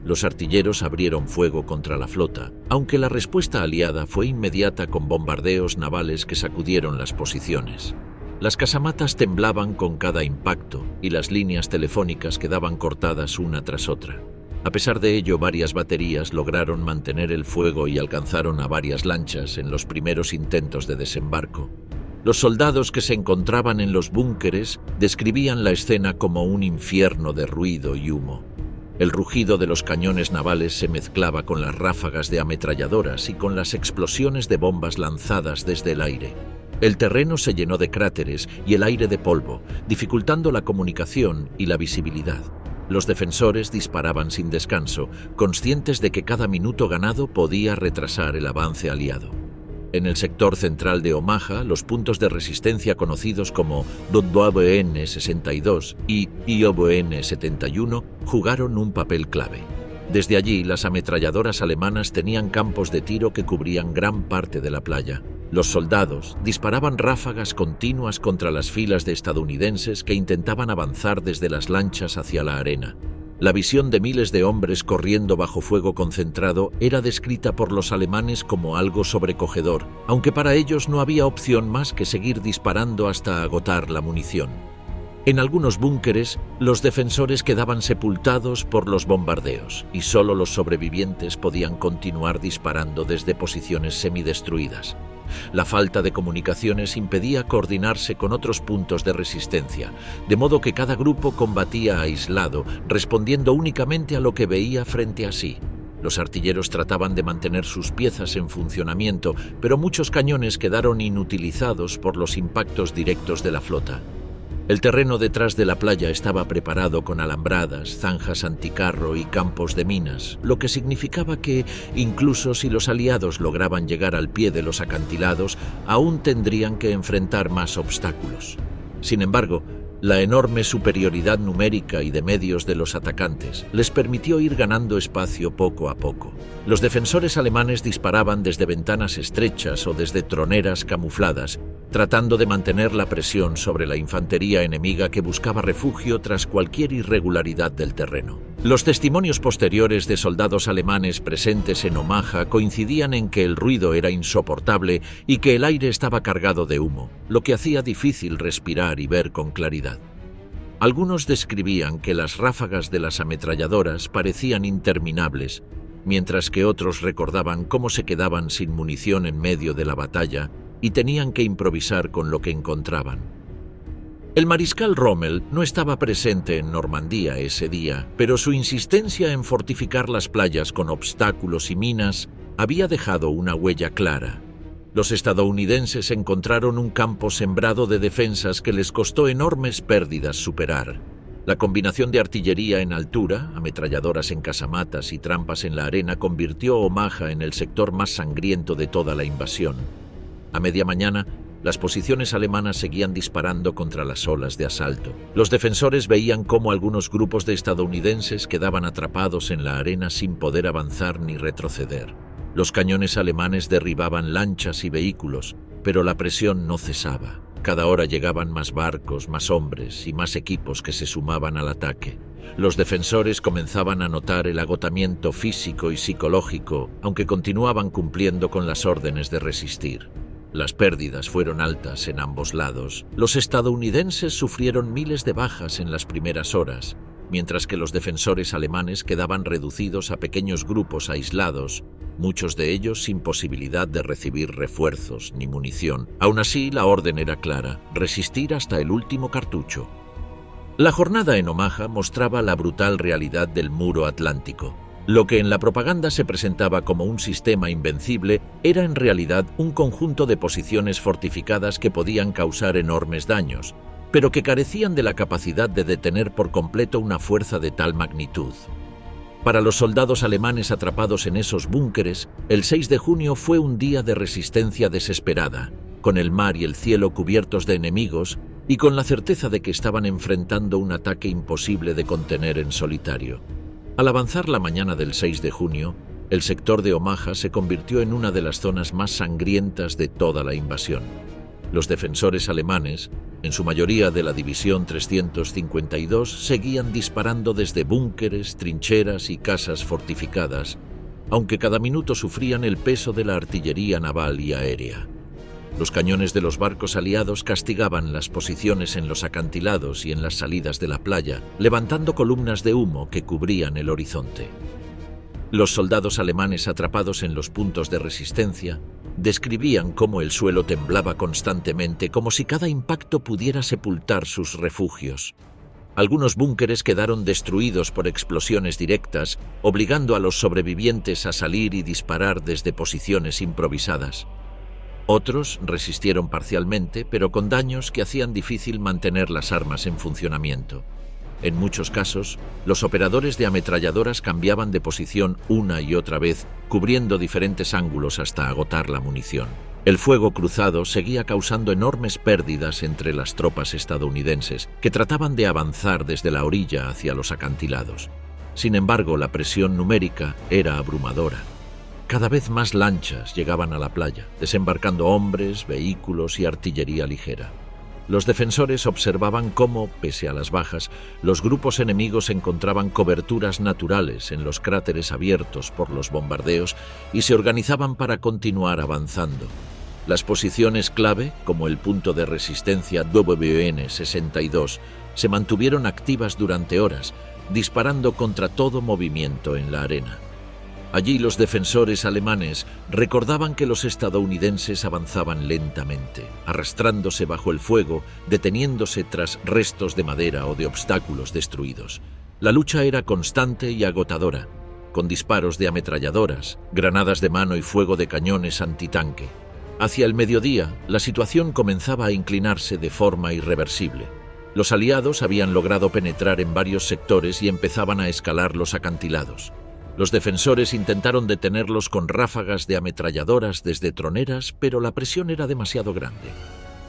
Los artilleros abrieron fuego contra la flota, aunque la respuesta aliada fue inmediata con bombardeos navales que sacudieron las posiciones. Las casamatas temblaban con cada impacto y las líneas telefónicas quedaban cortadas una tras otra. A pesar de ello, varias baterías lograron mantener el fuego y alcanzaron a varias lanchas en los primeros intentos de desembarco. Los soldados que se encontraban en los búnkeres describían la escena como un infierno de ruido y humo. El rugido de los cañones navales se mezclaba con las ráfagas de ametralladoras y con las explosiones de bombas lanzadas desde el aire. El terreno se llenó de cráteres y el aire de polvo, dificultando la comunicación y la visibilidad. Los defensores disparaban sin descanso, conscientes de que cada minuto ganado podía retrasar el avance aliado. En el sector central de Omaha, los puntos de resistencia conocidos como WN 62 y IOBN 71 jugaron un papel clave. Desde allí, las ametralladoras alemanas tenían campos de tiro que cubrían gran parte de la playa. Los soldados disparaban ráfagas continuas contra las filas de estadounidenses que intentaban avanzar desde las lanchas hacia la arena. La visión de miles de hombres corriendo bajo fuego concentrado era descrita por los alemanes como algo sobrecogedor, aunque para ellos no había opción más que seguir disparando hasta agotar la munición. En algunos búnkeres, los defensores quedaban sepultados por los bombardeos y solo los sobrevivientes podían continuar disparando desde posiciones semidestruidas. La falta de comunicaciones impedía coordinarse con otros puntos de resistencia, de modo que cada grupo combatía aislado, respondiendo únicamente a lo que veía frente a sí. Los artilleros trataban de mantener sus piezas en funcionamiento, pero muchos cañones quedaron inutilizados por los impactos directos de la flota. El terreno detrás de la playa estaba preparado con alambradas, zanjas anticarro y campos de minas, lo que significaba que, incluso si los aliados lograban llegar al pie de los acantilados, aún tendrían que enfrentar más obstáculos. Sin embargo, la enorme superioridad numérica y de medios de los atacantes les permitió ir ganando espacio poco a poco. Los defensores alemanes disparaban desde ventanas estrechas o desde troneras camufladas, tratando de mantener la presión sobre la infantería enemiga que buscaba refugio tras cualquier irregularidad del terreno. Los testimonios posteriores de soldados alemanes presentes en Omaha coincidían en que el ruido era insoportable y que el aire estaba cargado de humo, lo que hacía difícil respirar y ver con claridad. Algunos describían que las ráfagas de las ametralladoras parecían interminables, mientras que otros recordaban cómo se quedaban sin munición en medio de la batalla y tenían que improvisar con lo que encontraban. El mariscal Rommel no estaba presente en Normandía ese día, pero su insistencia en fortificar las playas con obstáculos y minas había dejado una huella clara. Los estadounidenses encontraron un campo sembrado de defensas que les costó enormes pérdidas superar. La combinación de artillería en altura, ametralladoras en casamatas y trampas en la arena convirtió Omaha en el sector más sangriento de toda la invasión. A media mañana, las posiciones alemanas seguían disparando contra las olas de asalto. Los defensores veían cómo algunos grupos de estadounidenses quedaban atrapados en la arena sin poder avanzar ni retroceder. Los cañones alemanes derribaban lanchas y vehículos, pero la presión no cesaba. Cada hora llegaban más barcos, más hombres y más equipos que se sumaban al ataque. Los defensores comenzaban a notar el agotamiento físico y psicológico, aunque continuaban cumpliendo con las órdenes de resistir. Las pérdidas fueron altas en ambos lados. Los estadounidenses sufrieron miles de bajas en las primeras horas, mientras que los defensores alemanes quedaban reducidos a pequeños grupos aislados, muchos de ellos sin posibilidad de recibir refuerzos ni munición. Aún así, la orden era clara: resistir hasta el último cartucho. La jornada en Omaha mostraba la brutal realidad del muro atlántico. Lo que en la propaganda se presentaba como un sistema invencible era en realidad un conjunto de posiciones fortificadas que podían causar enormes daños, pero que carecían de la capacidad de detener por completo una fuerza de tal magnitud. Para los soldados alemanes atrapados en esos búnkeres, el 6 de junio fue un día de resistencia desesperada, con el mar y el cielo cubiertos de enemigos y con la certeza de que estaban enfrentando un ataque imposible de contener en solitario. Al avanzar la mañana del 6 de junio, el sector de Omaha se convirtió en una de las zonas más sangrientas de toda la invasión. Los defensores alemanes, en su mayoría de la División 352, seguían disparando desde búnkeres, trincheras y casas fortificadas, aunque cada minuto sufrían el peso de la artillería naval y aérea. Los cañones de los barcos aliados castigaban las posiciones en los acantilados y en las salidas de la playa, levantando columnas de humo que cubrían el horizonte. Los soldados alemanes atrapados en los puntos de resistencia describían cómo el suelo temblaba constantemente, como si cada impacto pudiera sepultar sus refugios. Algunos búnkeres quedaron destruidos por explosiones directas, obligando a los sobrevivientes a salir y disparar desde posiciones improvisadas. Otros resistieron parcialmente, pero con daños que hacían difícil mantener las armas en funcionamiento. En muchos casos, los operadores de ametralladoras cambiaban de posición una y otra vez, cubriendo diferentes ángulos hasta agotar la munición. El fuego cruzado seguía causando enormes pérdidas entre las tropas estadounidenses, que trataban de avanzar desde la orilla hacia los acantilados. Sin embargo, la presión numérica era abrumadora. Cada vez más lanchas llegaban a la playa, desembarcando hombres, vehículos y artillería ligera. Los defensores observaban cómo, pese a las bajas, los grupos enemigos encontraban coberturas naturales en los cráteres abiertos por los bombardeos y se organizaban para continuar avanzando. Las posiciones clave, como el punto de resistencia WN-62, se mantuvieron activas durante horas, disparando contra todo movimiento en la arena. Allí los defensores alemanes recordaban que los estadounidenses avanzaban lentamente, arrastrándose bajo el fuego, deteniéndose tras restos de madera o de obstáculos destruidos. La lucha era constante y agotadora, con disparos de ametralladoras, granadas de mano y fuego de cañones antitanque. Hacia el mediodía, la situación comenzaba a inclinarse de forma irreversible. Los aliados habían logrado penetrar en varios sectores y empezaban a escalar los acantilados. Los defensores intentaron detenerlos con ráfagas de ametralladoras desde troneras, pero la presión era demasiado grande.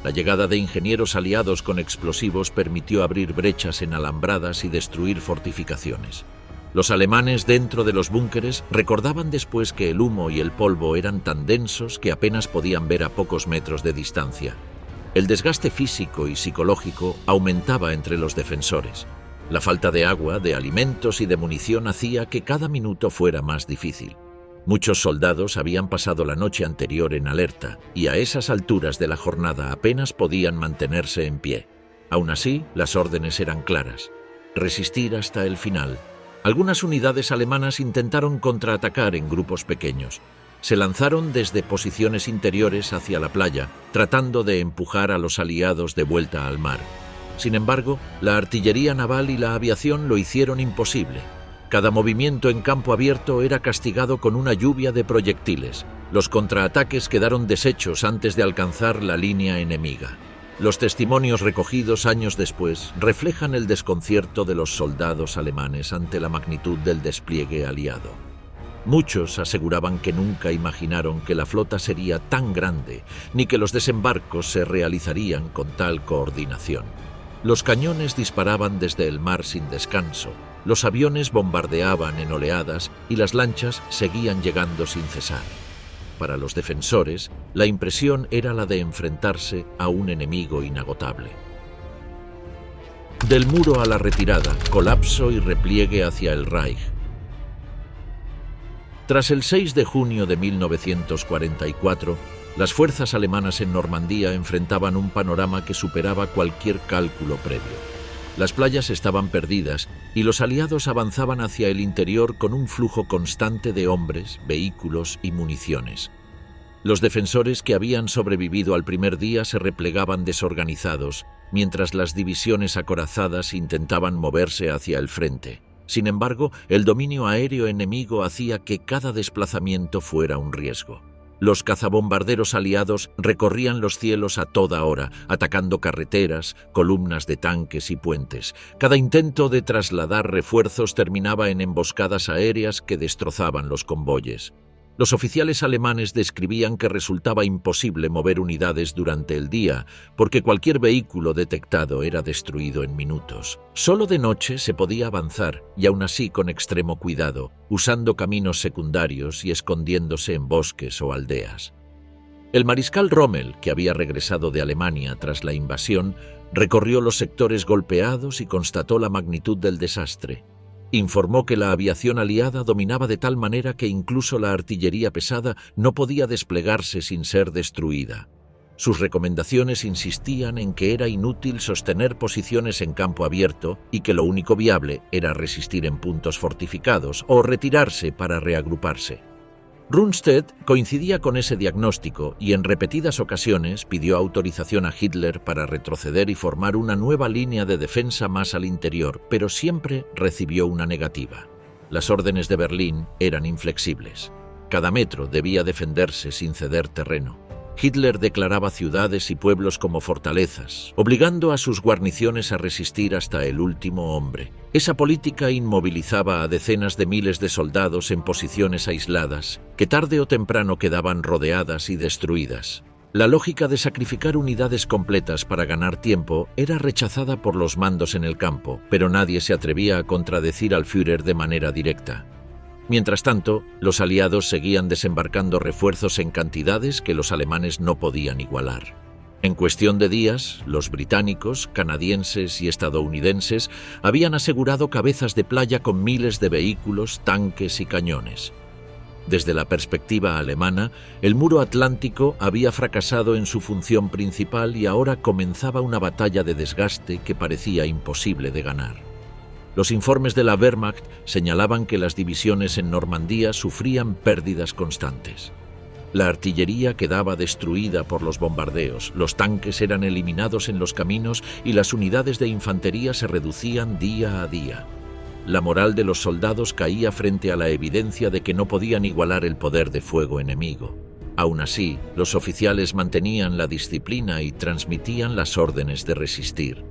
La llegada de ingenieros aliados con explosivos permitió abrir brechas en alambradas y destruir fortificaciones. Los alemanes dentro de los búnkeres recordaban después que el humo y el polvo eran tan densos que apenas podían ver a pocos metros de distancia. El desgaste físico y psicológico aumentaba entre los defensores. La falta de agua, de alimentos y de munición hacía que cada minuto fuera más difícil. Muchos soldados habían pasado la noche anterior en alerta y a esas alturas de la jornada apenas podían mantenerse en pie. Aún así, las órdenes eran claras: resistir hasta el final. Algunas unidades alemanas intentaron contraatacar en grupos pequeños. Se lanzaron desde posiciones interiores hacia la playa, tratando de empujar a los aliados de vuelta al mar. Sin embargo, la artillería naval y la aviación lo hicieron imposible. Cada movimiento en campo abierto era castigado con una lluvia de proyectiles. Los contraataques quedaron deshechos antes de alcanzar la línea enemiga. Los testimonios recogidos años después reflejan el desconcierto de los soldados alemanes ante la magnitud del despliegue aliado. Muchos aseguraban que nunca imaginaron que la flota sería tan grande, ni que los desembarcos se realizarían con tal coordinación. Los cañones disparaban desde el mar sin descanso, los aviones bombardeaban en oleadas y las lanchas seguían llegando sin cesar. Para los defensores, la impresión era la de enfrentarse a un enemigo inagotable. Del muro a la retirada, colapso y repliegue hacia el Reich. Tras el 6 de junio de 1944, las fuerzas alemanas en Normandía enfrentaban un panorama que superaba cualquier cálculo previo. Las playas estaban perdidas y los aliados avanzaban hacia el interior con un flujo constante de hombres, vehículos y municiones. Los defensores que habían sobrevivido al primer día se replegaban desorganizados, mientras las divisiones acorazadas intentaban moverse hacia el frente. Sin embargo, el dominio aéreo enemigo hacía que cada desplazamiento fuera un riesgo. Los cazabombarderos aliados recorrían los cielos a toda hora, atacando carreteras, columnas de tanques y puentes. Cada intento de trasladar refuerzos terminaba en emboscadas aéreas que destrozaban los convoyes. Los oficiales alemanes describían que resultaba imposible mover unidades durante el día, porque cualquier vehículo detectado era destruido en minutos. Solo de noche se podía avanzar, y aún así con extremo cuidado, usando caminos secundarios y escondiéndose en bosques o aldeas. El mariscal Rommel, que había regresado de Alemania tras la invasión, recorrió los sectores golpeados y constató la magnitud del desastre. Informó que la aviación aliada dominaba de tal manera que incluso la artillería pesada no podía desplegarse sin ser destruida. Sus recomendaciones insistían en que era inútil sostener posiciones en campo abierto y que lo único viable era resistir en puntos fortificados o retirarse para reagruparse. Rundstedt coincidía con ese diagnóstico y en repetidas ocasiones pidió autorización a Hitler para retroceder y formar una nueva línea de defensa más al interior, pero siempre recibió una negativa. Las órdenes de Berlín eran inflexibles. Cada metro debía defenderse sin ceder terreno. Hitler declaraba ciudades y pueblos como fortalezas, obligando a sus guarniciones a resistir hasta el último hombre. Esa política inmovilizaba a decenas de miles de soldados en posiciones aisladas, que tarde o temprano quedaban rodeadas y destruidas. La lógica de sacrificar unidades completas para ganar tiempo era rechazada por los mandos en el campo, pero nadie se atrevía a contradecir al Führer de manera directa. Mientras tanto, los aliados seguían desembarcando refuerzos en cantidades que los alemanes no podían igualar. En cuestión de días, los británicos, canadienses y estadounidenses habían asegurado cabezas de playa con miles de vehículos, tanques y cañones. Desde la perspectiva alemana, el muro atlántico había fracasado en su función principal y ahora comenzaba una batalla de desgaste que parecía imposible de ganar. Los informes de la Wehrmacht señalaban que las divisiones en Normandía sufrían pérdidas constantes. La artillería quedaba destruida por los bombardeos, los tanques eran eliminados en los caminos y las unidades de infantería se reducían día a día. La moral de los soldados caía frente a la evidencia de que no podían igualar el poder de fuego enemigo. Aún así, los oficiales mantenían la disciplina y transmitían las órdenes de resistir.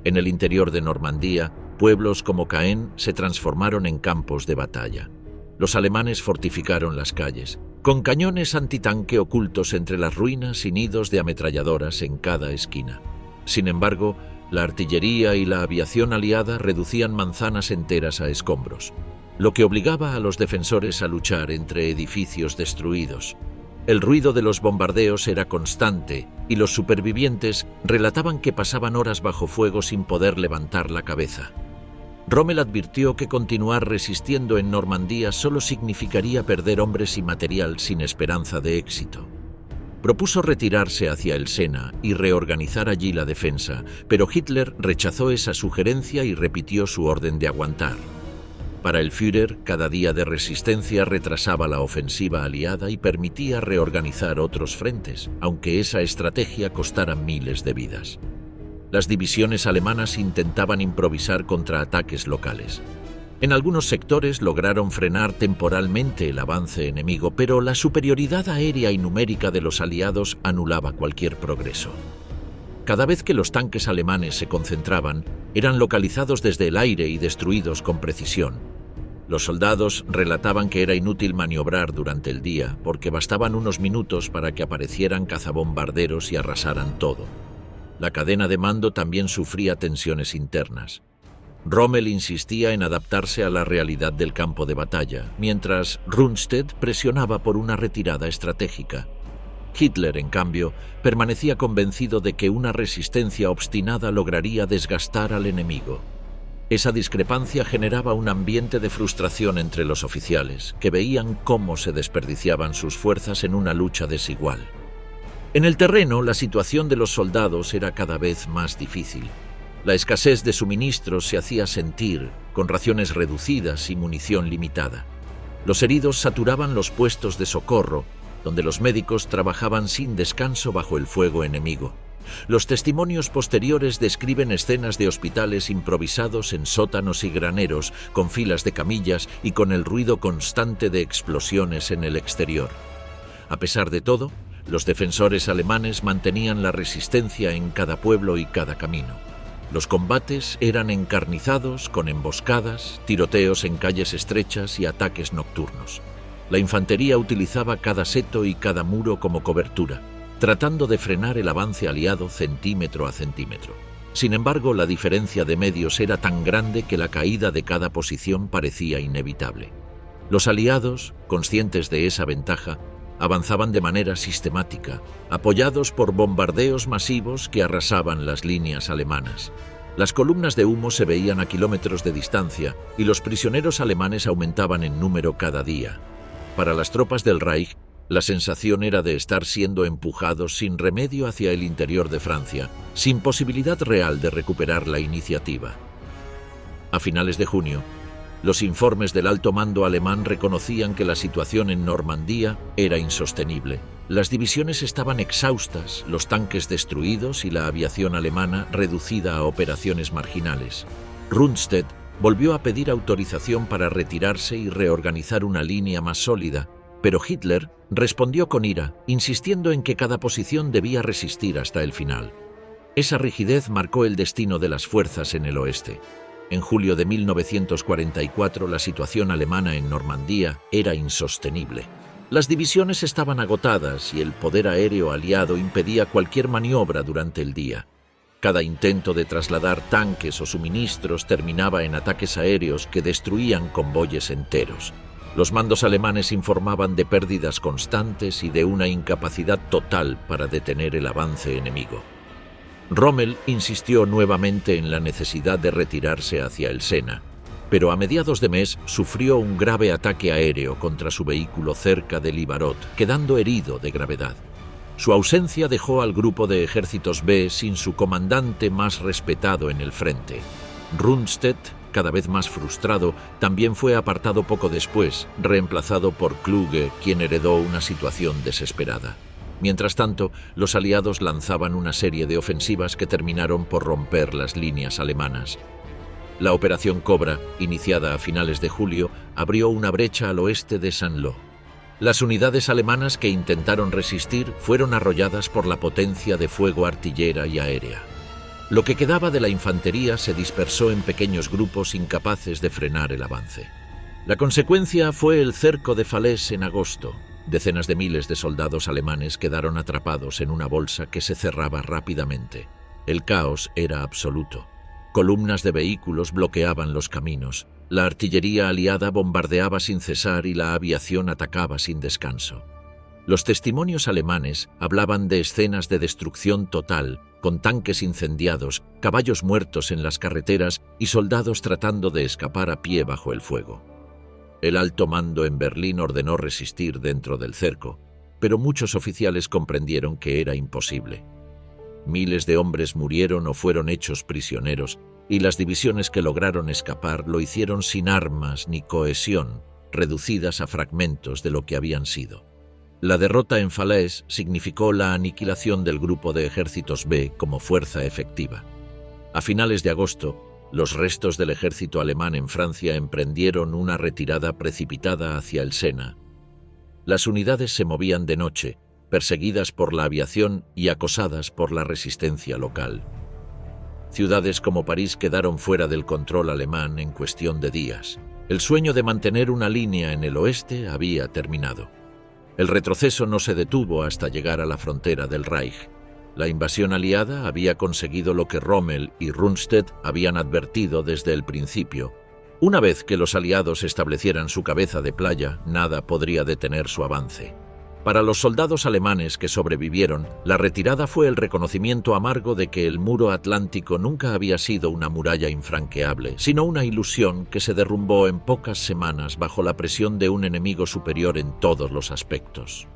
En el interior de Normandía, pueblos como Caen se transformaron en campos de batalla. Los alemanes fortificaron las calles, con cañones antitanque ocultos entre las ruinas y nidos de ametralladoras en cada esquina. Sin embargo, la artillería y la aviación aliada reducían manzanas enteras a escombros, lo que obligaba a los defensores a luchar entre edificios destruidos. El ruido de los bombardeos era constante y los supervivientes relataban que pasaban horas bajo fuego sin poder levantar la cabeza. Rommel advirtió que continuar resistiendo en Normandía solo significaría perder hombres y material sin esperanza de éxito. Propuso retirarse hacia el Sena y reorganizar allí la defensa, pero Hitler rechazó esa sugerencia y repitió su orden de aguantar. Para el Führer, cada día de resistencia retrasaba la ofensiva aliada y permitía reorganizar otros frentes, aunque esa estrategia costara miles de vidas. Las divisiones alemanas intentaban improvisar contraataques locales. En algunos sectores lograron frenar temporalmente el avance enemigo, pero la superioridad aérea y numérica de los aliados anulaba cualquier progreso. Cada vez que los tanques alemanes se concentraban, eran localizados desde el aire y destruidos con precisión. Los soldados relataban que era inútil maniobrar durante el día, porque bastaban unos minutos para que aparecieran cazabombarderos y arrasaran todo. La cadena de mando también sufría tensiones internas. Rommel insistía en adaptarse a la realidad del campo de batalla, mientras Rundstedt presionaba por una retirada estratégica. Hitler, en cambio, permanecía convencido de que una resistencia obstinada lograría desgastar al enemigo. Esa discrepancia generaba un ambiente de frustración entre los oficiales, que veían cómo se desperdiciaban sus fuerzas en una lucha desigual. En el terreno, la situación de los soldados era cada vez más difícil. La escasez de suministros se hacía sentir, con raciones reducidas y munición limitada. Los heridos saturaban los puestos de socorro, donde los médicos trabajaban sin descanso bajo el fuego enemigo. Los testimonios posteriores describen escenas de hospitales improvisados en sótanos y graneros, con filas de camillas y con el ruido constante de explosiones en el exterior. A pesar de todo, los defensores alemanes mantenían la resistencia en cada pueblo y cada camino. Los combates eran encarnizados, con emboscadas, tiroteos en calles estrechas y ataques nocturnos. La infantería utilizaba cada seto y cada muro como cobertura, tratando de frenar el avance aliado centímetro a centímetro. Sin embargo, la diferencia de medios era tan grande que la caída de cada posición parecía inevitable. Los aliados, conscientes de esa ventaja, avanzaban de manera sistemática, apoyados por bombardeos masivos que arrasaban las líneas alemanas. Las columnas de humo se veían a kilómetros de distancia y los prisioneros alemanes aumentaban en número cada día. Para las tropas del Reich, la sensación era de estar siendo empujados sin remedio hacia el interior de Francia, sin posibilidad real de recuperar la iniciativa. A finales de junio, los informes del alto mando alemán reconocían que la situación en Normandía era insostenible. Las divisiones estaban exhaustas, los tanques destruidos y la aviación alemana reducida a operaciones marginales. Rundstedt volvió a pedir autorización para retirarse y reorganizar una línea más sólida, pero Hitler respondió con ira, insistiendo en que cada posición debía resistir hasta el final. Esa rigidez marcó el destino de las fuerzas en el oeste. En julio de 1944, la situación alemana en Normandía era insostenible. Las divisiones estaban agotadas y el poder aéreo aliado impedía cualquier maniobra durante el día. Cada intento de trasladar tanques o suministros terminaba en ataques aéreos que destruían convoyes enteros. Los mandos alemanes informaban de pérdidas constantes y de una incapacidad total para detener el avance enemigo. Rommel insistió nuevamente en la necesidad de retirarse hacia el Sena, pero a mediados de mes sufrió un grave ataque aéreo contra su vehículo cerca de Livarot, quedando herido de gravedad. Su ausencia dejó al grupo de ejércitos B sin su comandante más respetado en el frente. Rundstedt, cada vez más frustrado, también fue apartado poco después, reemplazado por Kluge, quien heredó una situación desesperada. Mientras tanto, los aliados lanzaban una serie de ofensivas que terminaron por romper las líneas alemanas. La Operación Cobra, iniciada a finales de julio, abrió una brecha al oeste de Saint-Lô. Las unidades alemanas que intentaron resistir fueron arrolladas por la potencia de fuego artillera y aérea. Lo que quedaba de la infantería se dispersó en pequeños grupos incapaces de frenar el avance. La consecuencia fue el cerco de Falaise en agosto. Decenas de miles de soldados alemanes quedaron atrapados en una bolsa que se cerraba rápidamente. El caos era absoluto. Columnas de vehículos bloqueaban los caminos. La artillería aliada bombardeaba sin cesar y la aviación atacaba sin descanso. Los testimonios alemanes hablaban de escenas de destrucción total, con tanques incendiados, caballos muertos en las carreteras y soldados tratando de escapar a pie bajo el fuego. El alto mando en Berlín ordenó resistir dentro del cerco, pero muchos oficiales comprendieron que era imposible. Miles de hombres murieron o fueron hechos prisioneros, y las divisiones que lograron escapar lo hicieron sin armas ni cohesión, reducidas a fragmentos de lo que habían sido. La derrota en Falaise significó la aniquilación del grupo de ejércitos B como fuerza efectiva. A finales de agosto, los restos del ejército alemán en Francia emprendieron una retirada precipitada hacia el Sena. Las unidades se movían de noche, perseguidas por la aviación y acosadas por la resistencia local. Ciudades como París quedaron fuera del control alemán en cuestión de días. El sueño de mantener una línea en el oeste había terminado. El retroceso no se detuvo hasta llegar a la frontera del Reich. La invasión aliada había conseguido lo que Rommel y Rundstedt habían advertido desde el principio. Una vez que los aliados establecieran su cabeza de playa, nada podría detener su avance. Para los soldados alemanes que sobrevivieron, la retirada fue el reconocimiento amargo de que el muro atlántico nunca había sido una muralla infranqueable, sino una ilusión que se derrumbó en pocas semanas bajo la presión de un enemigo superior en todos los aspectos.